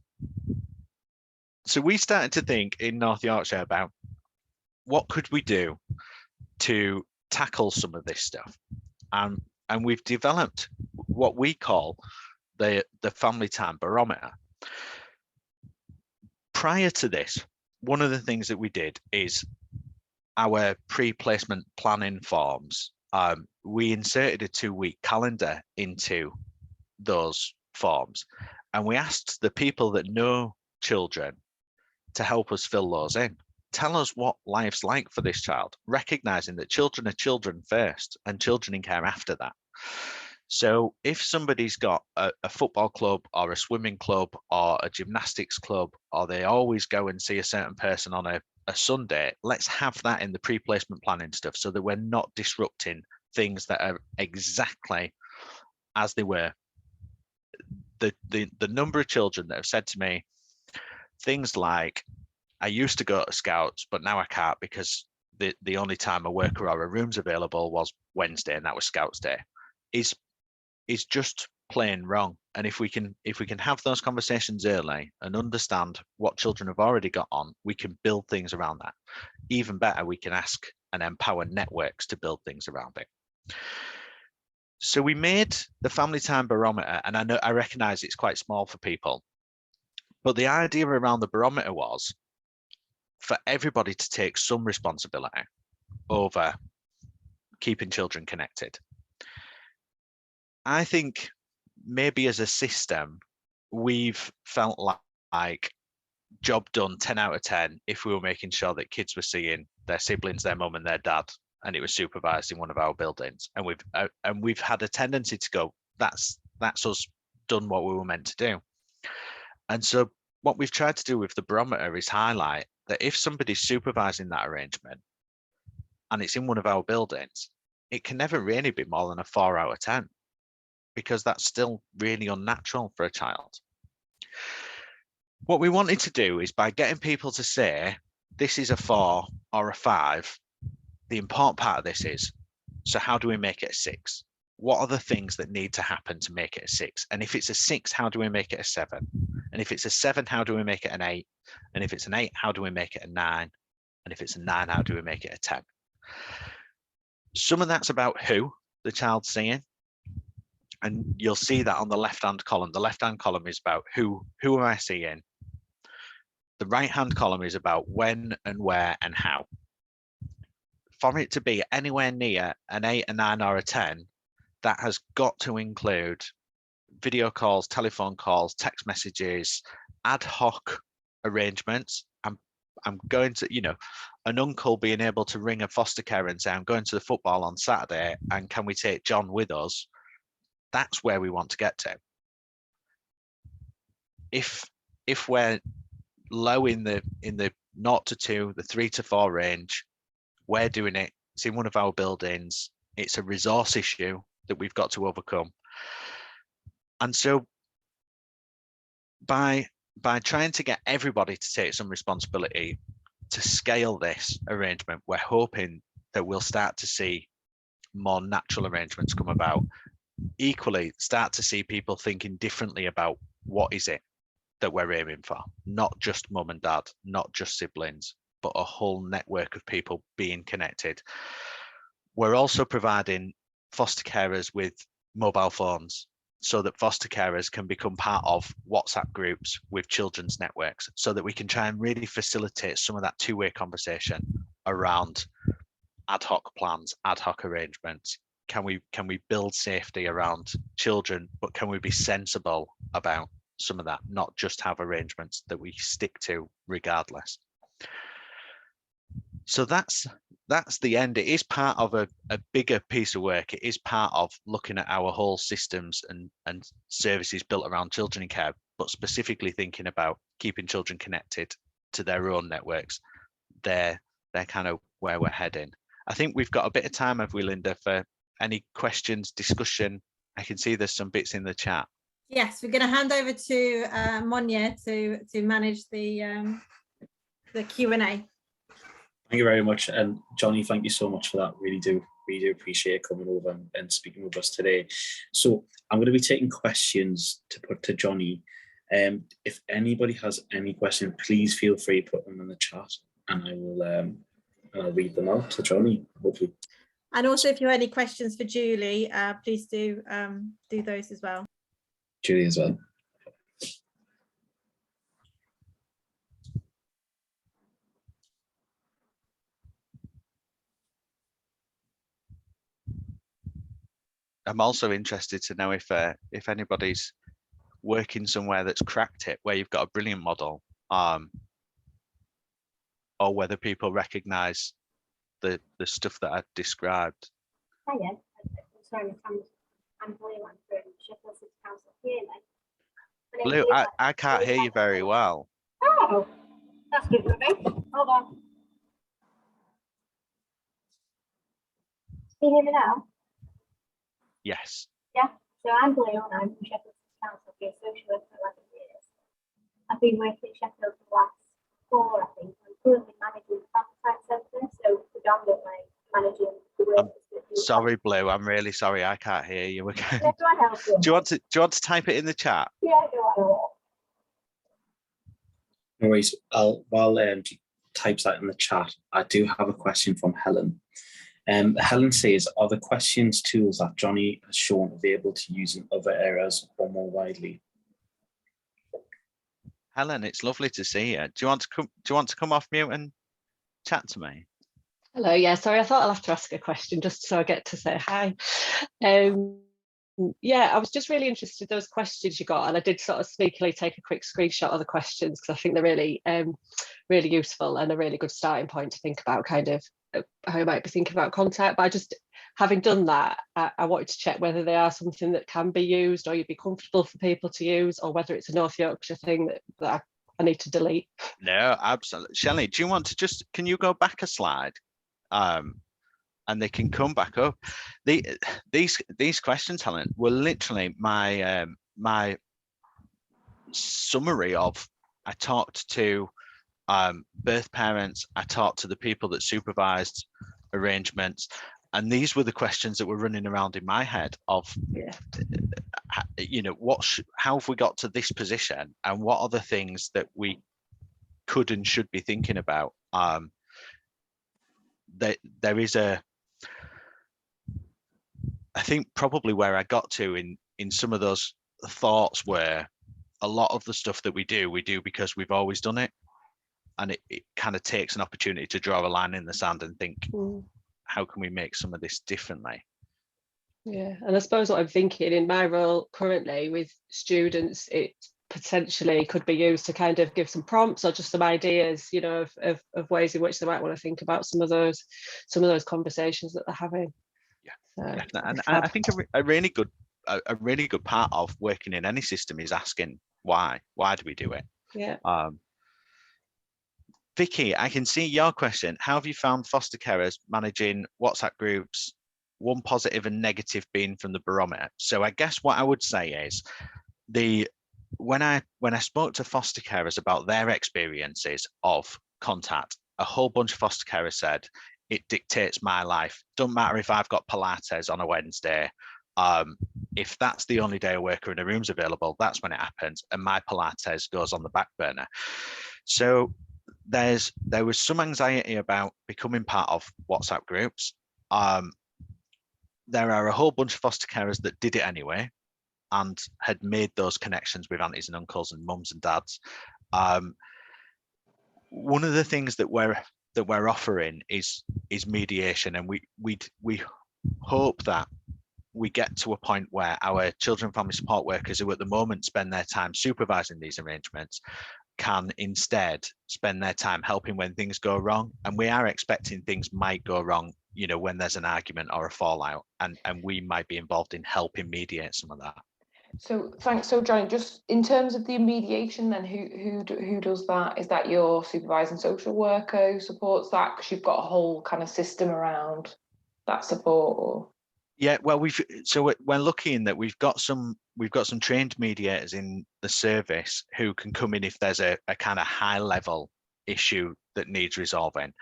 So we started to think in North Yorkshire about what could we do to tackle some of this stuff. And we've developed what we call the family time barometer. Prior to this, one of the things that we did is our pre-placement planning forms. We inserted a 2-week calendar into those forms, and we asked the people that know children to help us fill those in. Tell us what life's like for this child, recognizing that children are children first and children in care after that. So if somebody's got a football club or a swimming club or a gymnastics club, or they always go and see a certain person on a Sunday, let's have that in the pre-placement planning stuff so that we're not disrupting things that are exactly as they were. The number of children that have said to me things like, I used to go to Scouts, but now I can't because the only time a worker or a room's available was Wednesday, and that was Scouts Day, is just plain wrong. And if we can have those conversations early and understand what children have already got on, we can build things around that. Even better, we can ask and empower networks to build things around it. So we made the family time barometer, and I recognize it's quite small for people, but the idea around the barometer was for everybody to take some responsibility over keeping children connected. I think maybe as a system, we've felt like job done 10 out of 10 if we were making sure that kids were seeing their siblings, their mum and their dad, and it was supervised in one of our buildings. And we've had a tendency to go, that's us done what we were meant to do. And so what we've tried to do with the barometer is highlight that if somebody's supervising that arrangement and it's in one of our buildings, it can never really be more than a 4 out of 10, because that's still really unnatural for a child. What we wanted to do is, by getting people to say this is a 4 or a 5, the important part of this is, so how do we make it a 6? What are the things that need to happen to make it a 6? And if it's a 6, how do we make it a 7? And if it's a 7, how do we make it an 8? And if it's an 8, how do we make it a 9? And if it's a 9, how do we make it a 10? Some of that's about who the child's seeing. And you'll see that on the left-hand column. The left-hand column is about who am I seeing? The right-hand column is about when and where and how. For it to be anywhere near an 8, a 9, or a 10, that has got to include video calls, telephone calls, text messages, ad hoc arrangements. I'm going to, an uncle being able to ring a foster care and say, I'm going to the football on Saturday, and can we take John with us? That's where we want to get to. If we're low in the 0 to 2, the 3 to 4 range, we're doing it. It's in one of our buildings. It's a resource issue that we've got to overcome. And so by trying to get everybody to take some responsibility to scale this arrangement, we're hoping that we'll start to see more natural arrangements come about. Equally, start to see people thinking differently about what is it that we're aiming for, not just mum and dad, not just siblings, but a whole network of people being connected. We're also providing foster carers with mobile phones so that foster carers can become part of WhatsApp groups with children's networks, so that we can try and really facilitate some of that two-way conversation around ad hoc plans, ad hoc arrangements. Can we build safety around children, but can we be sensible about some of that, not just have arrangements that we stick to regardless? So that's the end. It is part of a bigger piece of work. It is part of looking at our whole systems and services built around children in care, but specifically thinking about keeping children connected to their own networks. They're kind of where we're heading. I think we've got a bit of time, have we, Linda, for any questions, discussion? I can see there's some bits in the chat. Yes, we're going to hand over to Monia to manage the Q&A. Thank you very much. And Jonny, thank you so much for that. Really do appreciate coming over and speaking with us today. So I'm going to be taking questions to put to Jonny. If anybody has any questions, please feel free to put them in the chat, and I will I'll read them out to Jonny, hopefully. And also, if you have any questions for Julie, please do those as well. Julie as well. I'm also interested to know if anybody's working somewhere that's cracked it, where you've got a brilliant model, or whether people recognise the stuff that I've described. Hiya, sorry, I'm Blue. I'm from Sheffield City Council here. Blue, I can't hear you very well. Oh, that's good for me. Hold on. Can you hear me now? Yes. Yeah, so I'm Blue and I'm from Sheffield City Council here, social worker for 11 years. I've been working in Sheffield for the last 4, I think. I'm currently managing the Family Centre, so predominantly managing the work. Sorry, Blue, I'm really sorry, I can't hear you. Okay. Yeah, do I help you? Do you want to type it in the chat? Yeah, do I help? No worries. While types that in the chat, I do have a question from Helen. Helen says, are the questions tools that Jonny has shown available to use in other areas or more widely? Helen, it's lovely to see you. Do you want to come off mute and chat to me? Hello, yeah, sorry, I thought I'll have to ask a question just so I get to say hi. Yeah, I was just really interested in those questions you got, and I did sort of sneakily take a quick screenshot of the questions because I think they're really, really useful and a really good starting point to think about kind of how you might be thinking about contact. But I just, having done that, I wanted to check whether they are something that can be used or you'd be comfortable for people to use, or whether it's a North Yorkshire thing that I need to delete. No, absolutely. Shelley, do you want to can you go back a slide? And they can come back up. These questions, Helen, were literally my my summary of, I talked to birth parents, I talked to the people that supervised arrangements, and these were the questions that were running around in my head of, you know, how have we got to this position, and what are the things that we could and should be thinking about. There is I think probably where I got to in some of those thoughts were, a lot of the stuff that we do because we've always done it, and it kind of takes an opportunity to draw a line in the sand and think, how can we make some of this differently? Yeah, and I suppose what I'm thinking in my role currently with students, it potentially could be used to kind of give some prompts or just some ideas, you know, of ways in which they might want to think about some of those conversations that they're having. Yeah, so, and I think a really good part of working in any system is asking why do we do it? Yeah. Vicky, I can see your question. How have you found foster carers managing WhatsApp groups, one positive and negative being from the barometer? So I guess what I would say is, when I spoke to foster carers about their experiences of contact, a whole bunch of foster carers said, it dictates my life. Don't matter if I've got Pilates on a Wednesday. If that's the only day a worker in a room's available, that's when it happens, and my Pilates goes on the back burner. So there was some anxiety about becoming part of WhatsApp groups. There are a whole bunch of foster carers that did it anyway and had made those connections with aunties and uncles and mums and dads. One of the things that we're offering is mediation, and we hope that we get to a point where our children and family support workers, who at the moment spend their time supervising these arrangements, can instead spend their time helping when things go wrong. And we are expecting things might go wrong, you know, when there's an argument or a fallout, and we might be involved in helping mediate some of that. So thanks. So Jonny, just in terms of the mediation, then who does that? Is that your supervising social worker who supports that? Because you've got a whole kind of system around that support. Or... Yeah, well, we're lucky in that we've got some trained mediators in the service who can come in if there's a kind of high level issue that needs resolving.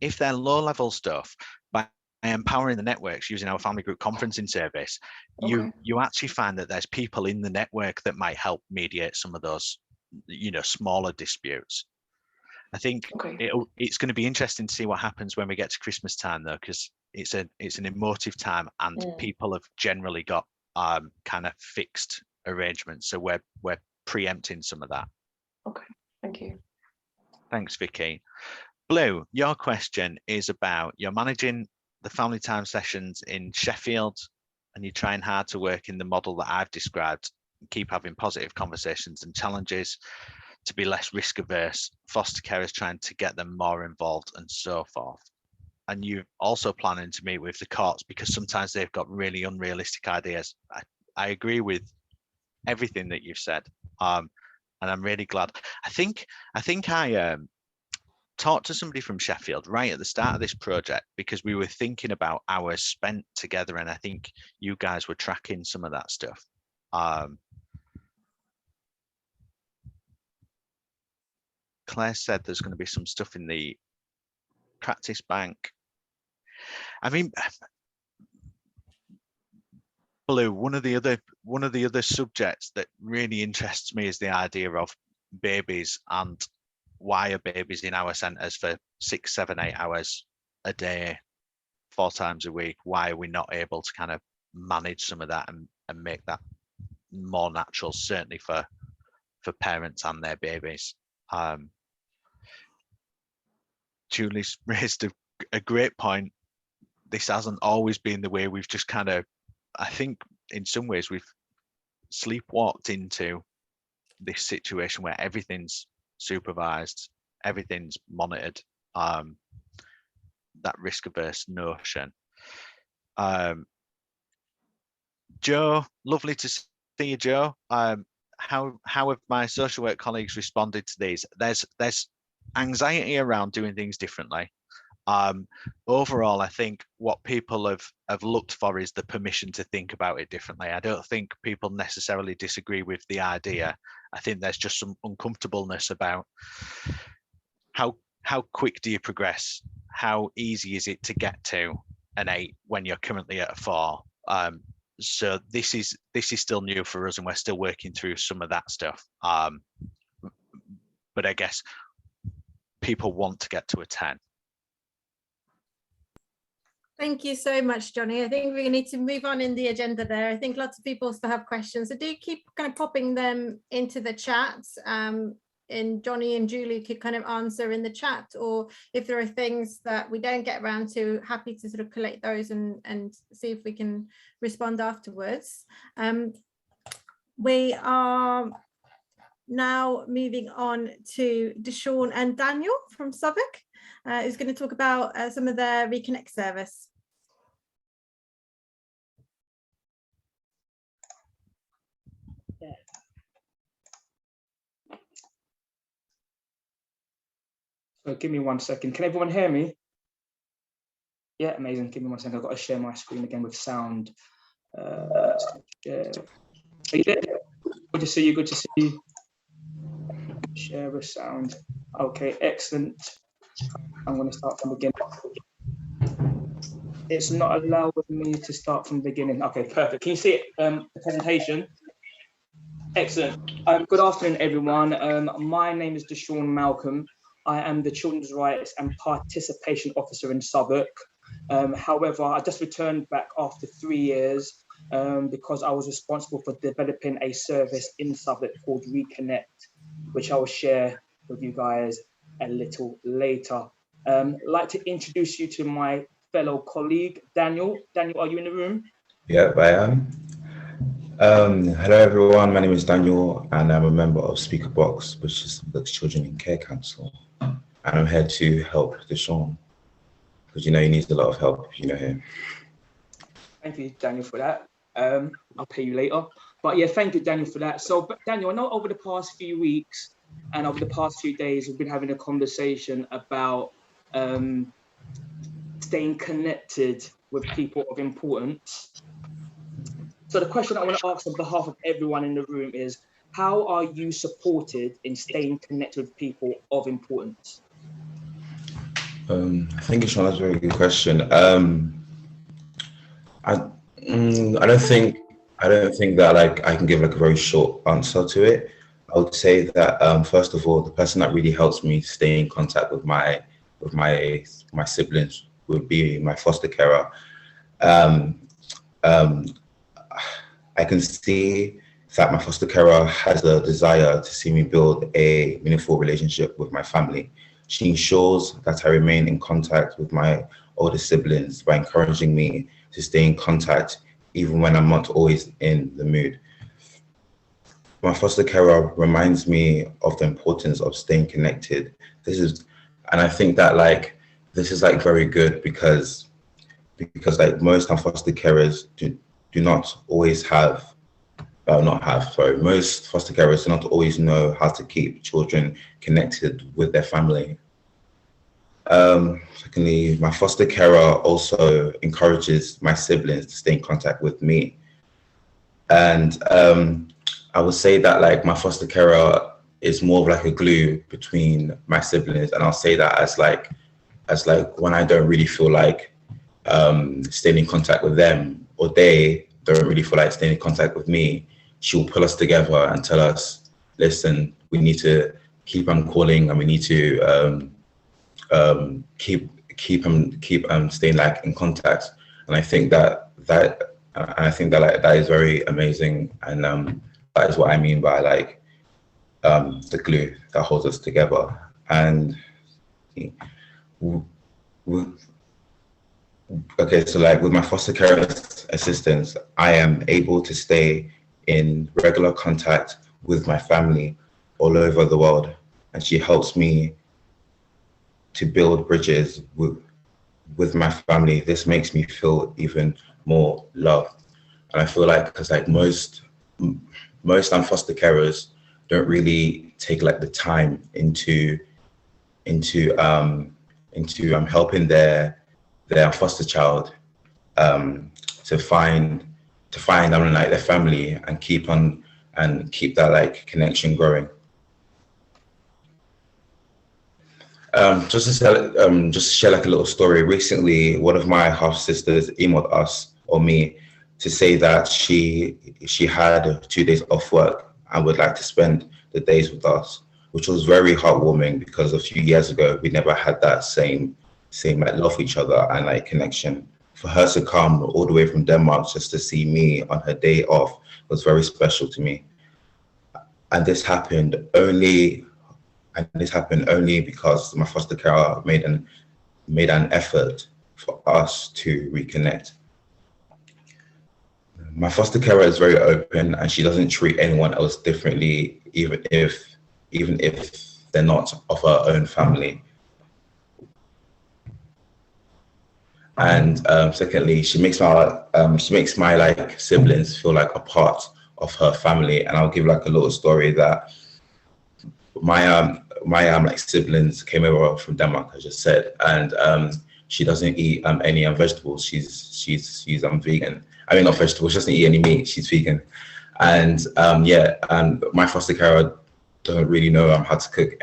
If they're low level stuff, by empowering the networks using our family group conferencing service, you actually find that there's people in the network that might help mediate some of those, you know, smaller disputes. I think it's going to be interesting to see what happens when we get to Christmas time, though, because it's an emotive time, and people have generally got kind of fixed arrangements, so we're preempting some of that. Okay, thank you. Thanks, Vicky. Blue, your question is about, you're managing the family time sessions in Sheffield, and you're trying hard to work in the model that I've described, keep having positive conversations and challenges to be less risk averse, foster carers trying to get them more involved, and so forth. And you're also planning to meet with the courts because sometimes they've got really unrealistic ideas. I agree with everything that you've said, and I'm really glad. I think I talked to somebody from Sheffield right at the start of this project because we were thinking about hours spent together, and I think you guys were tracking some of that stuff. Claire said there's going to be some stuff in the practice bank. I mean, Blue, one of the other subjects that really interests me is the idea of babies, and why are babies in our centres for 6, 7, 8 hours a day, 4 times a week? Why are we not able to kind of manage some of that and make that more natural, certainly for parents and their babies? Julie's raised a great point. This hasn't always been the way. We've just kind of, I think in some ways we've sleepwalked into this situation where everything's supervised, everything's monitored, that risk averse notion. Joe, lovely to see you, Joe. have my social work colleagues responded to these? There's anxiety around doing things differently. Overall, I think what people have looked for is the permission to think about it differently. I don't think people necessarily disagree with the idea. I think there's just some uncomfortableness about how quick do you progress? How easy is it to get to an 8 when you're currently at a 4? So this is still new for us, and we're still working through some of that stuff. But I guess people want to get to a 10. Thank you so much, Jonny. I think we need to move on in the agenda there. I think lots of people still have questions, so do keep kind of popping them into the chat. And Jonny and Julie could kind of answer in the chat, or if there are things that we don't get around to, happy to sort of collect those and see if we can respond afterwards. We are now moving on to Dechaun and Daniel from Southwark, who's going to talk about some of their Reconnect service. So give me 1 second. Can everyone hear me? Yeah, amazing. Give me 1 second. I've got to share my screen again with sound. Are you there? Good to see you. Good to see you. Share with sound. Okay, excellent. I'm going to start from the beginning. It's not allowing me to start from the beginning. Okay, perfect. Can you see it, the presentation? Excellent. Good afternoon, everyone. My name is Dechaun Malcolm. I am the Children's Rights and Participation Officer in Southwark. However, I just returned back after 3 years because I was responsible for developing a service in Southwark called Reconnect, which I will share with you guys a little later. I'd like to introduce you to my fellow colleague, Daniel. Daniel, are you in the room? Yeah, I am. Hello, everyone. My name is Daniel, and I'm a member of Speaker Box, which is the Children in Care Council. And I'm here to help Dechaun, because you need a lot of help, him. Thank you, Daniel, for that. I'll pay you later. But yeah, thank you, Daniel, for that. So, Daniel, I know over the past few weeks and over the past few days, we've been having a conversation about staying connected with people of importance. So the question I want to ask on behalf of everyone in the room is, how are you supported in staying connected with people of importance? I think Sean, that's a very good question. I don't think that I can give a very short answer to it. I would say that first of all, the person that really helps me stay in contact with my siblings would be my foster carer. I can see that my foster carer has a desire to see me build a meaningful relationship with my family. She ensures that I remain in contact with my older siblings by encouraging me to stay in contact even when I'm not always in the mood. My foster carer reminds me of the importance of staying connected. And I think that this is very good because most foster carers do not always most foster carers do not always know how to keep children connected with their family. Secondly, my foster carer also encourages my siblings to stay in contact with me. And I would say that my foster carer is more of a glue between my siblings. And I'll say that as when I don't really feel like staying in contact with them, or they don't really feel like staying in contact with me, she'll pull us together and tell us, listen, we need to keep on calling, and we need to keep staying in contact. And I think that is very amazing, and that is what I mean by the glue that holds us together. And okay, so with my foster care assistance, I am able to stay in regular contact with my family all over the world, and she helps me to build bridges with my family. This makes me feel even more loved. And I feel because most foster carers don't really take like the time into helping their foster child to find like their family and keep that like connection growing. Just to share like a little story. Recently, one of my half sisters emailed us or me to say that she had 2 days off work and would like to spend the days with us, which was very heartwarming because a few years ago we never had that same like love for each other and like connection. For her to come all the way from Denmark just to see me on her day off was very special to me. And this happened only because my foster carer made an effort for us to reconnect. My foster carer is very open and she doesn't treat anyone else differently, even if they're not of her own family. And secondly, she makes my like siblings feel like a part of her family. And I'll give like a little story that my like siblings came over from Denmark, I just said, and she doesn't eat any vegetables. She's vegan. I mean, not vegetables. She doesn't eat any meat. She's vegan, and and my foster carer don't really know how to cook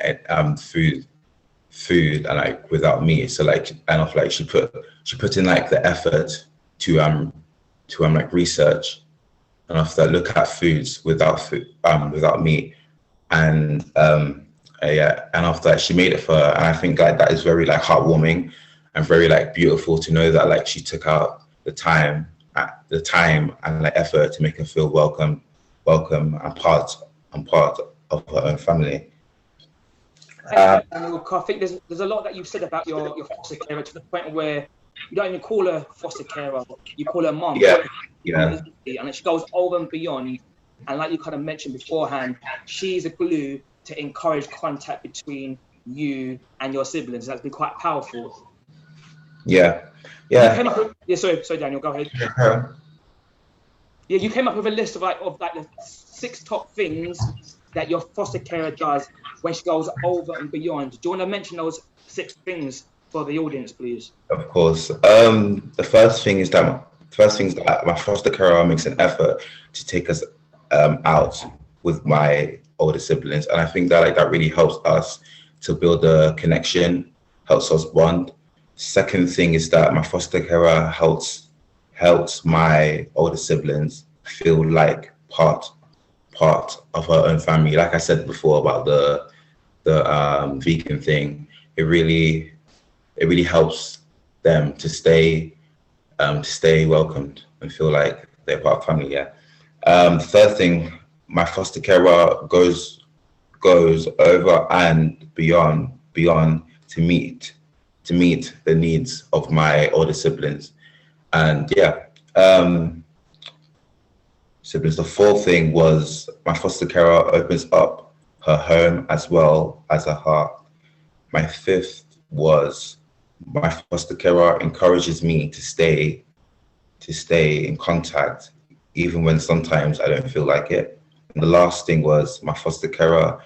food and like without meat. So like she put in like the effort to like research and after look at foods without meat, and and after that she made it for her. And I think like that is very like heartwarming and very like beautiful to know that like she took out the time and like effort to make her feel welcome and part of her own family. I think there's a lot that you've said about your foster carer, to the point where you don't even call her foster carer, you call her mom. Yeah. And she goes over and beyond. And like you kind of mentioned beforehand, she's a glue to encourage contact between you and your siblings. That's been quite powerful. Yeah. Sorry, Daniel, go ahead. Yeah, you came up with a list of the 6 top things that your foster carer does when she goes over and beyond. Do you want to mention those 6 things for the audience, please? Of course. The first thing is that my foster carer makes an effort to take us out with my older siblings, and I think that that really helps us to build a connection, helps us bond. Second thing is that my foster carer helps my older siblings feel like part of her own family. Like I said before about the vegan thing, it really helps them to stay welcomed and feel like they're part of family. The third thing, my foster carer goes over and beyond to meet the needs of my older siblings. And siblings. The fourth thing was my foster carer opens up her home as well as her heart. My fifth was my foster carer encourages me to stay in contact even when sometimes I don't feel like it. And the last thing was my foster carer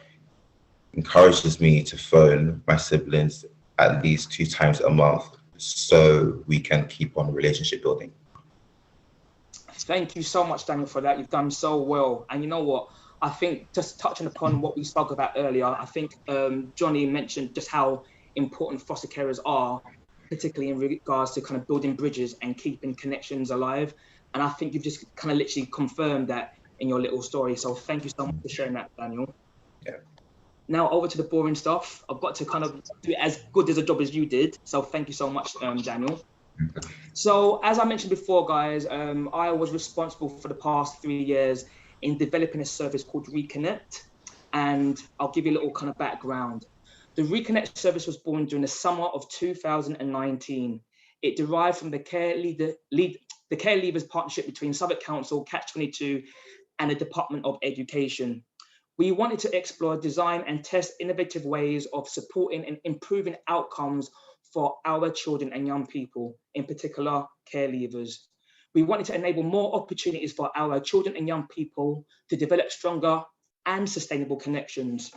encourages me to phone my siblings at least 2 times a month so we can keep on relationship building. Thank you so much, Daniel, for that. You've done so well. And you know what? I think just touching upon what we spoke about earlier, I think Jonny mentioned just how important foster carers are, particularly in regards to kind of building bridges and keeping connections alive. And I think you've just kind of literally confirmed that in your little story. So thank you so much for sharing that, Daniel. Yeah. Now over to the boring stuff. I've got to kind of do as good as a job as you did. So thank you so much, Daniel. So as I mentioned before, guys, I was responsible for the past 3 years in developing a service called Reconnect. And I'll give you a little kind of background. The Reconnect service was born during the summer of 2019. It derived from the Care Leavers partnership between Southwark Council, Catch-22, and the Department of Education. We wanted to explore, design, and test innovative ways of supporting and improving outcomes for our children and young people, in particular care leavers. We wanted to enable more opportunities for our children and young people to develop stronger and sustainable connections.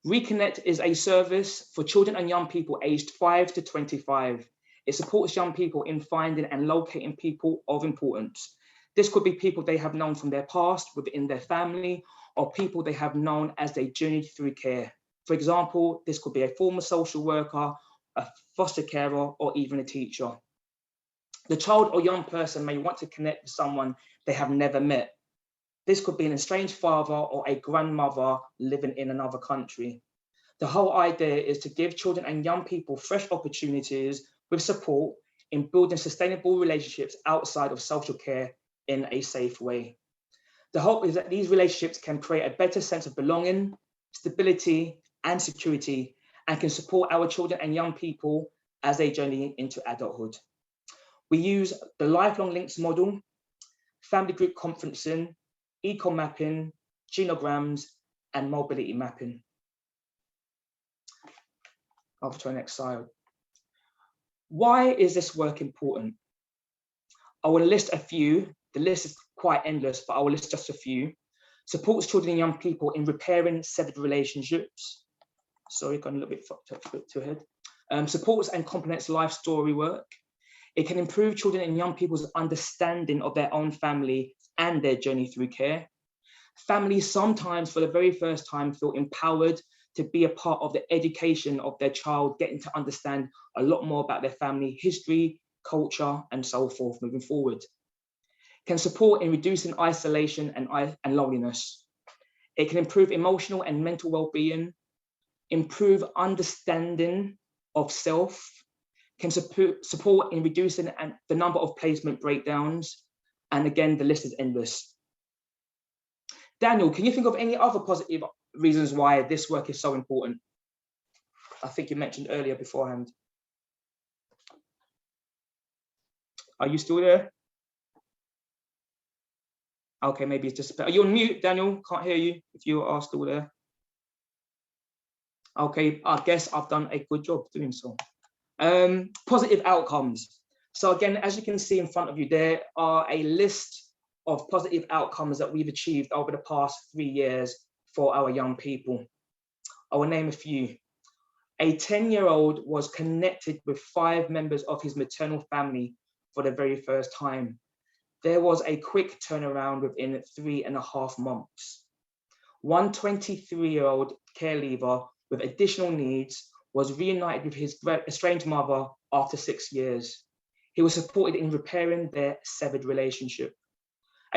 Reconnect is a service for children and young people aged 5 to 25. It supports young people in finding and locating people of importance. This could be people they have known from their past within their family, or people they have known as they journeyed through care. For example, this could be a former social worker, a foster carer, or even a teacher. The child or young person may want to connect with someone they have never met. This could be an estranged father or a grandmother living in another country. The whole idea is to give children and young people fresh opportunities with support in building sustainable relationships outside of social care in a safe way. The hope is that these relationships can create a better sense of belonging, stability, and security, and can support our children and young people as they journey into adulthood. We use the lifelong links model, family group conferencing, eco mapping, genograms, and mobility mapping. Over to our next slide. Why is this work important? I will list a few. The list is quite endless, but I will list just a few. Supports children and young people in repairing severed relationships. Sorry, gone a little bit too ahead. Supports and complements life story work. It can improve children and young people's understanding of their own family and their journey through care. Families sometimes, for the very first time, feel empowered to be a part of the education of their child, getting to understand a lot more about their family history, culture, and so forth moving forward. Can support in reducing isolation and loneliness. It can improve emotional and mental well-being, improve understanding of self, can support in reducing the number of placement breakdowns, and again, the list is endless. Daniel, can you think of any other positive reasons why this work is so important? I think you mentioned earlier beforehand. Are you still there? Okay, maybe it's just, are you on mute, Daniel? Can't hear you if you are still there. Okay, I guess I've done a good job doing so. Positive outcomes. So again, as you can see in front of you, there are a list of positive outcomes that we've achieved over the past 3 years for our young people. I will name a few. A 10-year-old was connected with 5 members of his maternal family for the very first time. There was a quick turnaround within 3.5 months. One 23-year-old care leaver with additional needs was reunited with his estranged mother after 6 years. He was supported in repairing their severed relationship.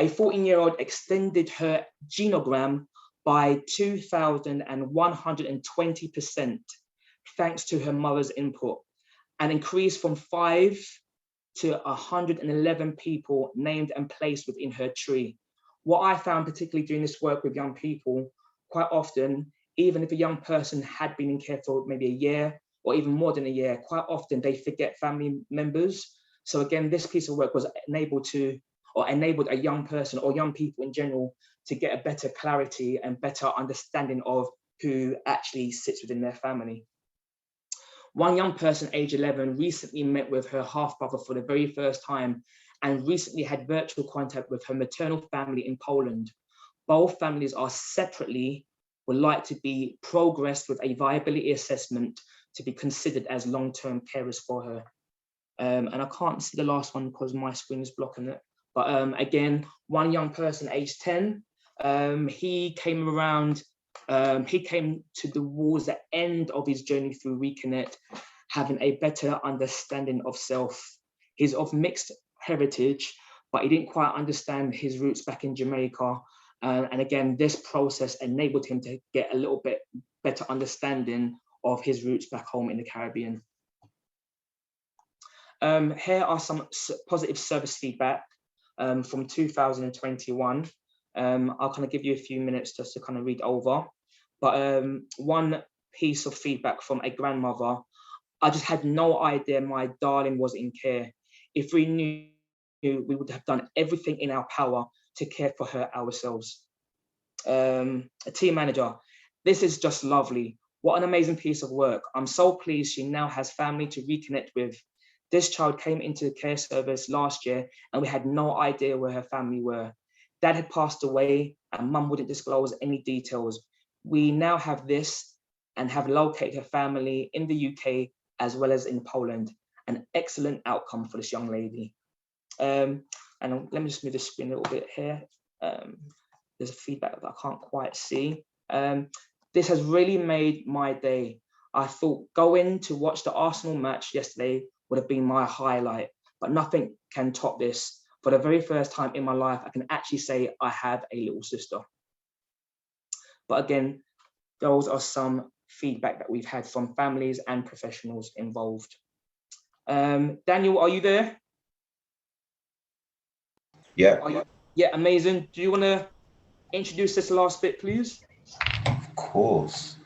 A 14-year-old extended her genogram by 2,120% thanks to her mother's input, and increased from 5 to 111 people named and placed within her tree. What I found particularly doing this work with young people, quite often, even if a young person had been in care for maybe a year or even more than a year, quite often they forget family members. So again, this piece of work was enabled a young person or young people in general to get a better clarity and better understanding of who actually sits within their family. One young person, age 11, recently met with her half-brother for the very first time and recently had virtual contact with her maternal family in Poland. Both families are separately would like to be progressed with a viability assessment to be considered as long-term carers for her. And I can't see the last one because my screen is blocking it. But again, one young person, age 10, he came towards the end of his journey through Reconnect, having a better understanding of self. He's of mixed heritage, but he didn't quite understand his roots back in Jamaica. And again, this process enabled him to get a little bit better understanding of his roots back home in the Caribbean. Here are some positive service feedback from 2021. I'll kind of give you a few minutes just to kind of read over. But one piece of feedback from a grandmother: I just had no idea my darling was in care. If we knew, we would have done everything in our power to care for her ourselves. A team manager: this is just lovely. What an amazing piece of work. I'm so pleased she now has family to reconnect with. This child came into the care service last year and we had no idea where her family were. Dad had passed away and mum wouldn't disclose any details. We now have this and have located her family in the UK as well as in Poland. An excellent outcome for this young lady. And let me just move the screen a little bit here. There's a feedback that I can't quite see. This has really made my day. I thought going to watch the Arsenal match yesterday would have been my highlight, but nothing can top this. For the very first time in my life, I can actually say I have a little sister. But again, those are some feedback that we've had from families and professionals involved. Daniel, are you there? Yeah. Yeah, amazing. Do you want to introduce this last bit, please? Of course.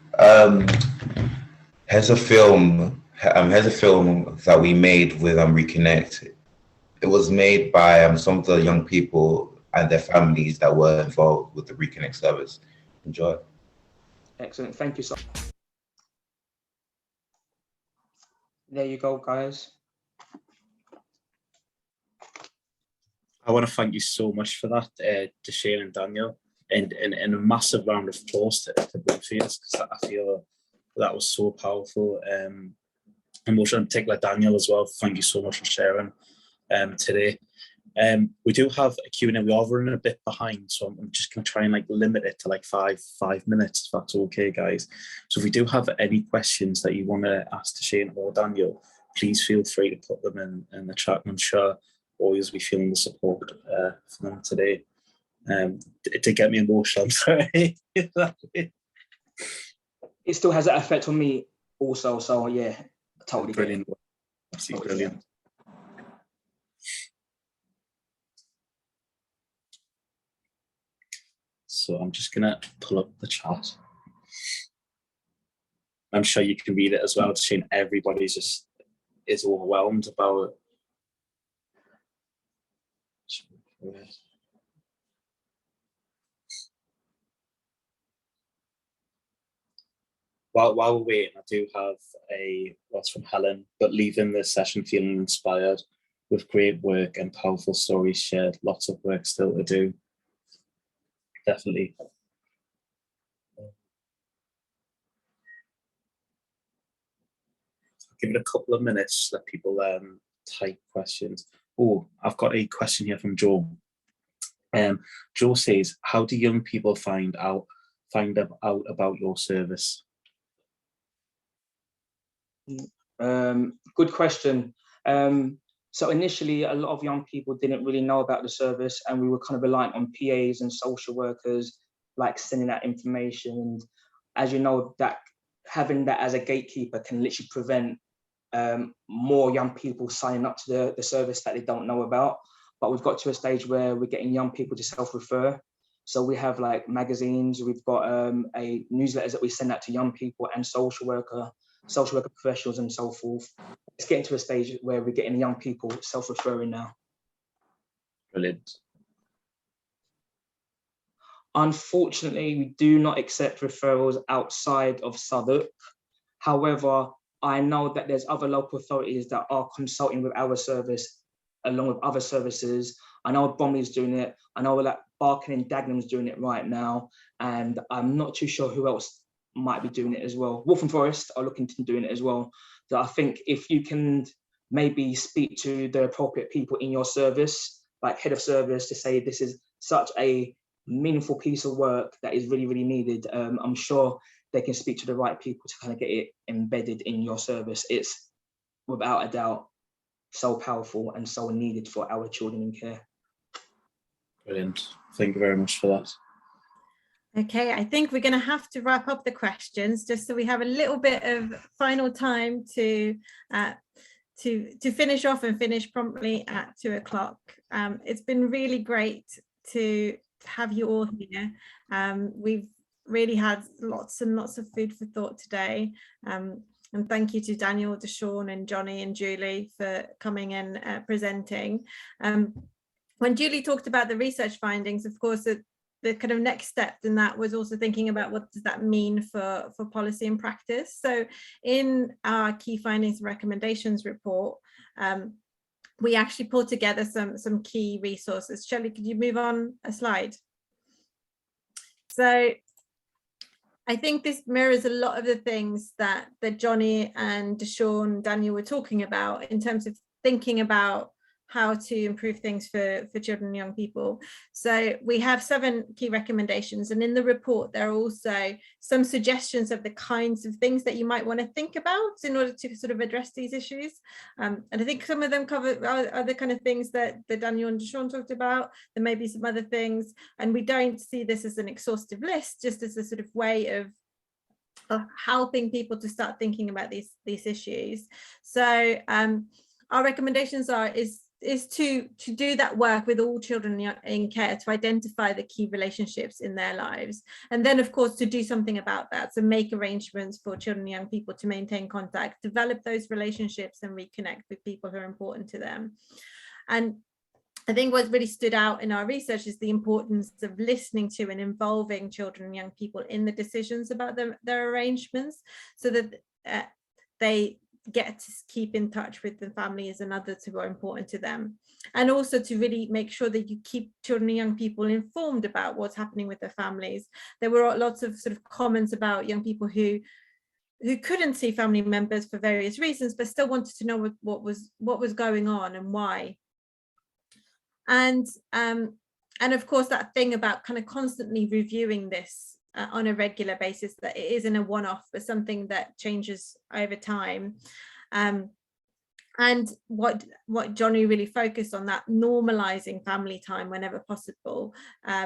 Here's a film that we made with Reconnect. It was made by some of the young people and their families that were involved with the Reconnect service. Enjoy. Excellent. Thank you so much. There you go, guys. I want to thank you so much for that, Dechaun and Daniel, and a massive round of applause to both of you, because I feel that was so powerful. Emotional, in particular Daniel as well. Thank you so much for sharing today. We do have a Q&A. We are running a bit behind, so I'm just going to try and limit it to 5 minutes, if that's okay, guys. So if we do have any questions that you want to ask Dechaun or Daniel, please feel free to put them in the chat. I'm sure always be feeling the support for them today. It did get me emotional, I'm sorry. It still has that effect on me also, so yeah, totally brilliant. Absolutely brilliant. So I'm just gonna pull up the chat. I'm sure you can read it as well. Dechaun, everybody's just is overwhelmed about it. While we're waiting, I do have what's from Helen, but leaving the session feeling inspired with great work and powerful stories shared. Lots of work still to do. Definitely. Give it a couple of minutes, let people type questions. Oh, I've got a question here from Joe. Joe says, how do young people find out about your service? Good question. So initially, a lot of young people didn't really know about the service, and we were kind of reliant on PAs and social workers, sending that information. And as you know, that having that as a gatekeeper can literally prevent more young people signing up to the service that they don't know about. But we've got to a stage where we're getting young people to self-refer. So we have magazines, we've got a newsletters that we send out to young people and social worker professionals and so forth. It's getting to a stage where we're getting young people self-referring now. Brilliant. Unfortunately, we do not accept referrals outside of Southwark. However, I know that there's other local authorities that are consulting with our service along with other services. I know Bromley's doing it. I know that Barking and Dagenham's doing it right now. And I'm not too sure who else might be doing it as well. Waltham Forest are looking to doing it as well. So I think if you can maybe speak to the appropriate people in your service, like head of service, to say this is such a meaningful piece of work that is really, really needed, I'm sure they can speak to the right people to kind of get it embedded in your service. It's without a doubt so powerful and so needed for our children in care. Brilliant. Thank you very much for that. Okay, I think we're going to have to wrap up the questions just so we have a little bit of final time to finish off and finish promptly at 2 o'clock. It's been really great to have you all here. We've really had lots and lots of food for thought today. And thank you to Daniel, Dechaun and Jonny and Julie for coming and presenting. When Julie talked about the research findings, of course, the kind of next step in that was also thinking about what does that mean for policy and practice. So in our key findings and recommendations report, we actually pulled together some key resources. Shelley, could you move on a slide? So I think this mirrors a lot of the things that Jonny and Dechaun, Daniel were talking about in terms of thinking about how to improve things for children and young people. So we have 7 key recommendations, and in the report there are also some suggestions of the kinds of things that you might want to think about in order to sort of address these issues. And I think some of them cover are the kind of things that Daniel and Dechaun talked about. There may be some other things, and we don't see this as an exhaustive list, just as a sort of way of helping people to start thinking about these issues. So our recommendations is to do that work with all children in care to identify the key relationships in their lives, and then of course to do something about that. So make arrangements for children and young people to maintain contact, develop those relationships and reconnect with people who are important to them. And I think what really stood out in our research is the importance of listening to and involving children and young people in the decisions about their arrangements, so that they get to keep in touch with the families and others who are important to them, and also to really make sure that you keep children and young people informed about what's happening with their families. There were lots of sort of comments about young people who couldn't see family members for various reasons, but still wanted to know what was going on and why. And of course that thing about kind of constantly reviewing this on a regular basis, that it isn't a one-off but something that changes over time. And what Jonny really focused on, that normalizing family time whenever possible,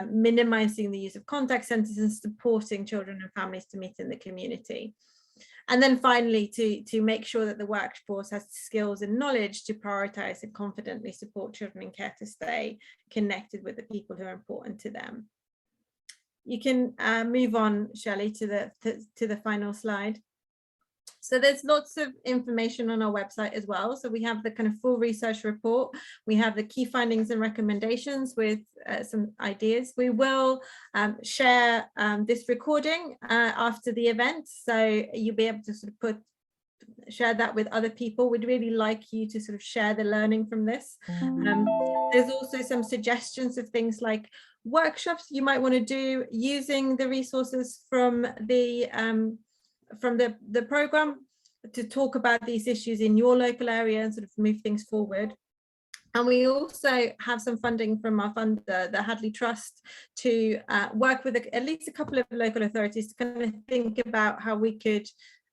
minimizing the use of contact centres and supporting children and families to meet in the community. And then finally, to make sure that the workforce has skills and knowledge to prioritise and confidently support children in care to stay connected with the people who are important to them. You can move on, Shelley, to the final slide. So there's lots of information on our website as well. So we have the kind of full research report. We have the key findings and recommendations with some ideas. We will share this recording after the event, so you'll be able to sort of share that with other people. We'd really like you to sort of share the learning from this. There's also some suggestions of things like workshops you might want to do using the resources from the program to talk about these issues in your local area and sort of move things forward. And we also have some funding from our funder, the Hadley Trust, to work with at least a couple of local authorities to kind of think about how we could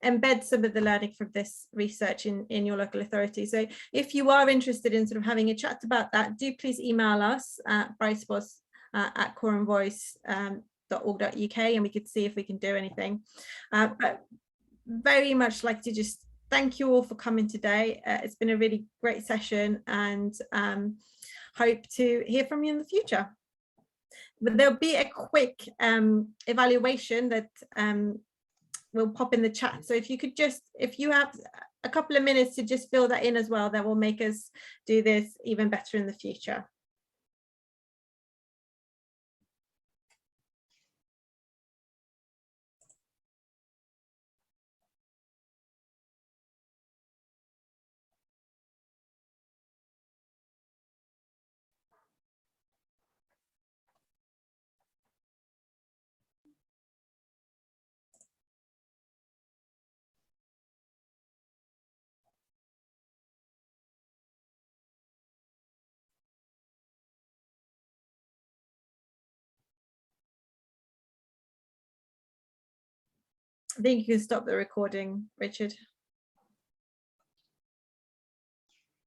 embed some of the learning from this research in your local authority. So if you are interested in sort of having a chat about that, do please email us at brightspots@coramvoice.org.uk, and we could see if we can do anything. But very much like to just thank you all for coming today. It's been a really great session, and hope to hear from you in the future. But there'll be a quick evaluation that we'll pop in the chat. So if you have a couple of minutes to just fill that in as well, that will make us do this even better in the future. I think you can stop the recording, Richard.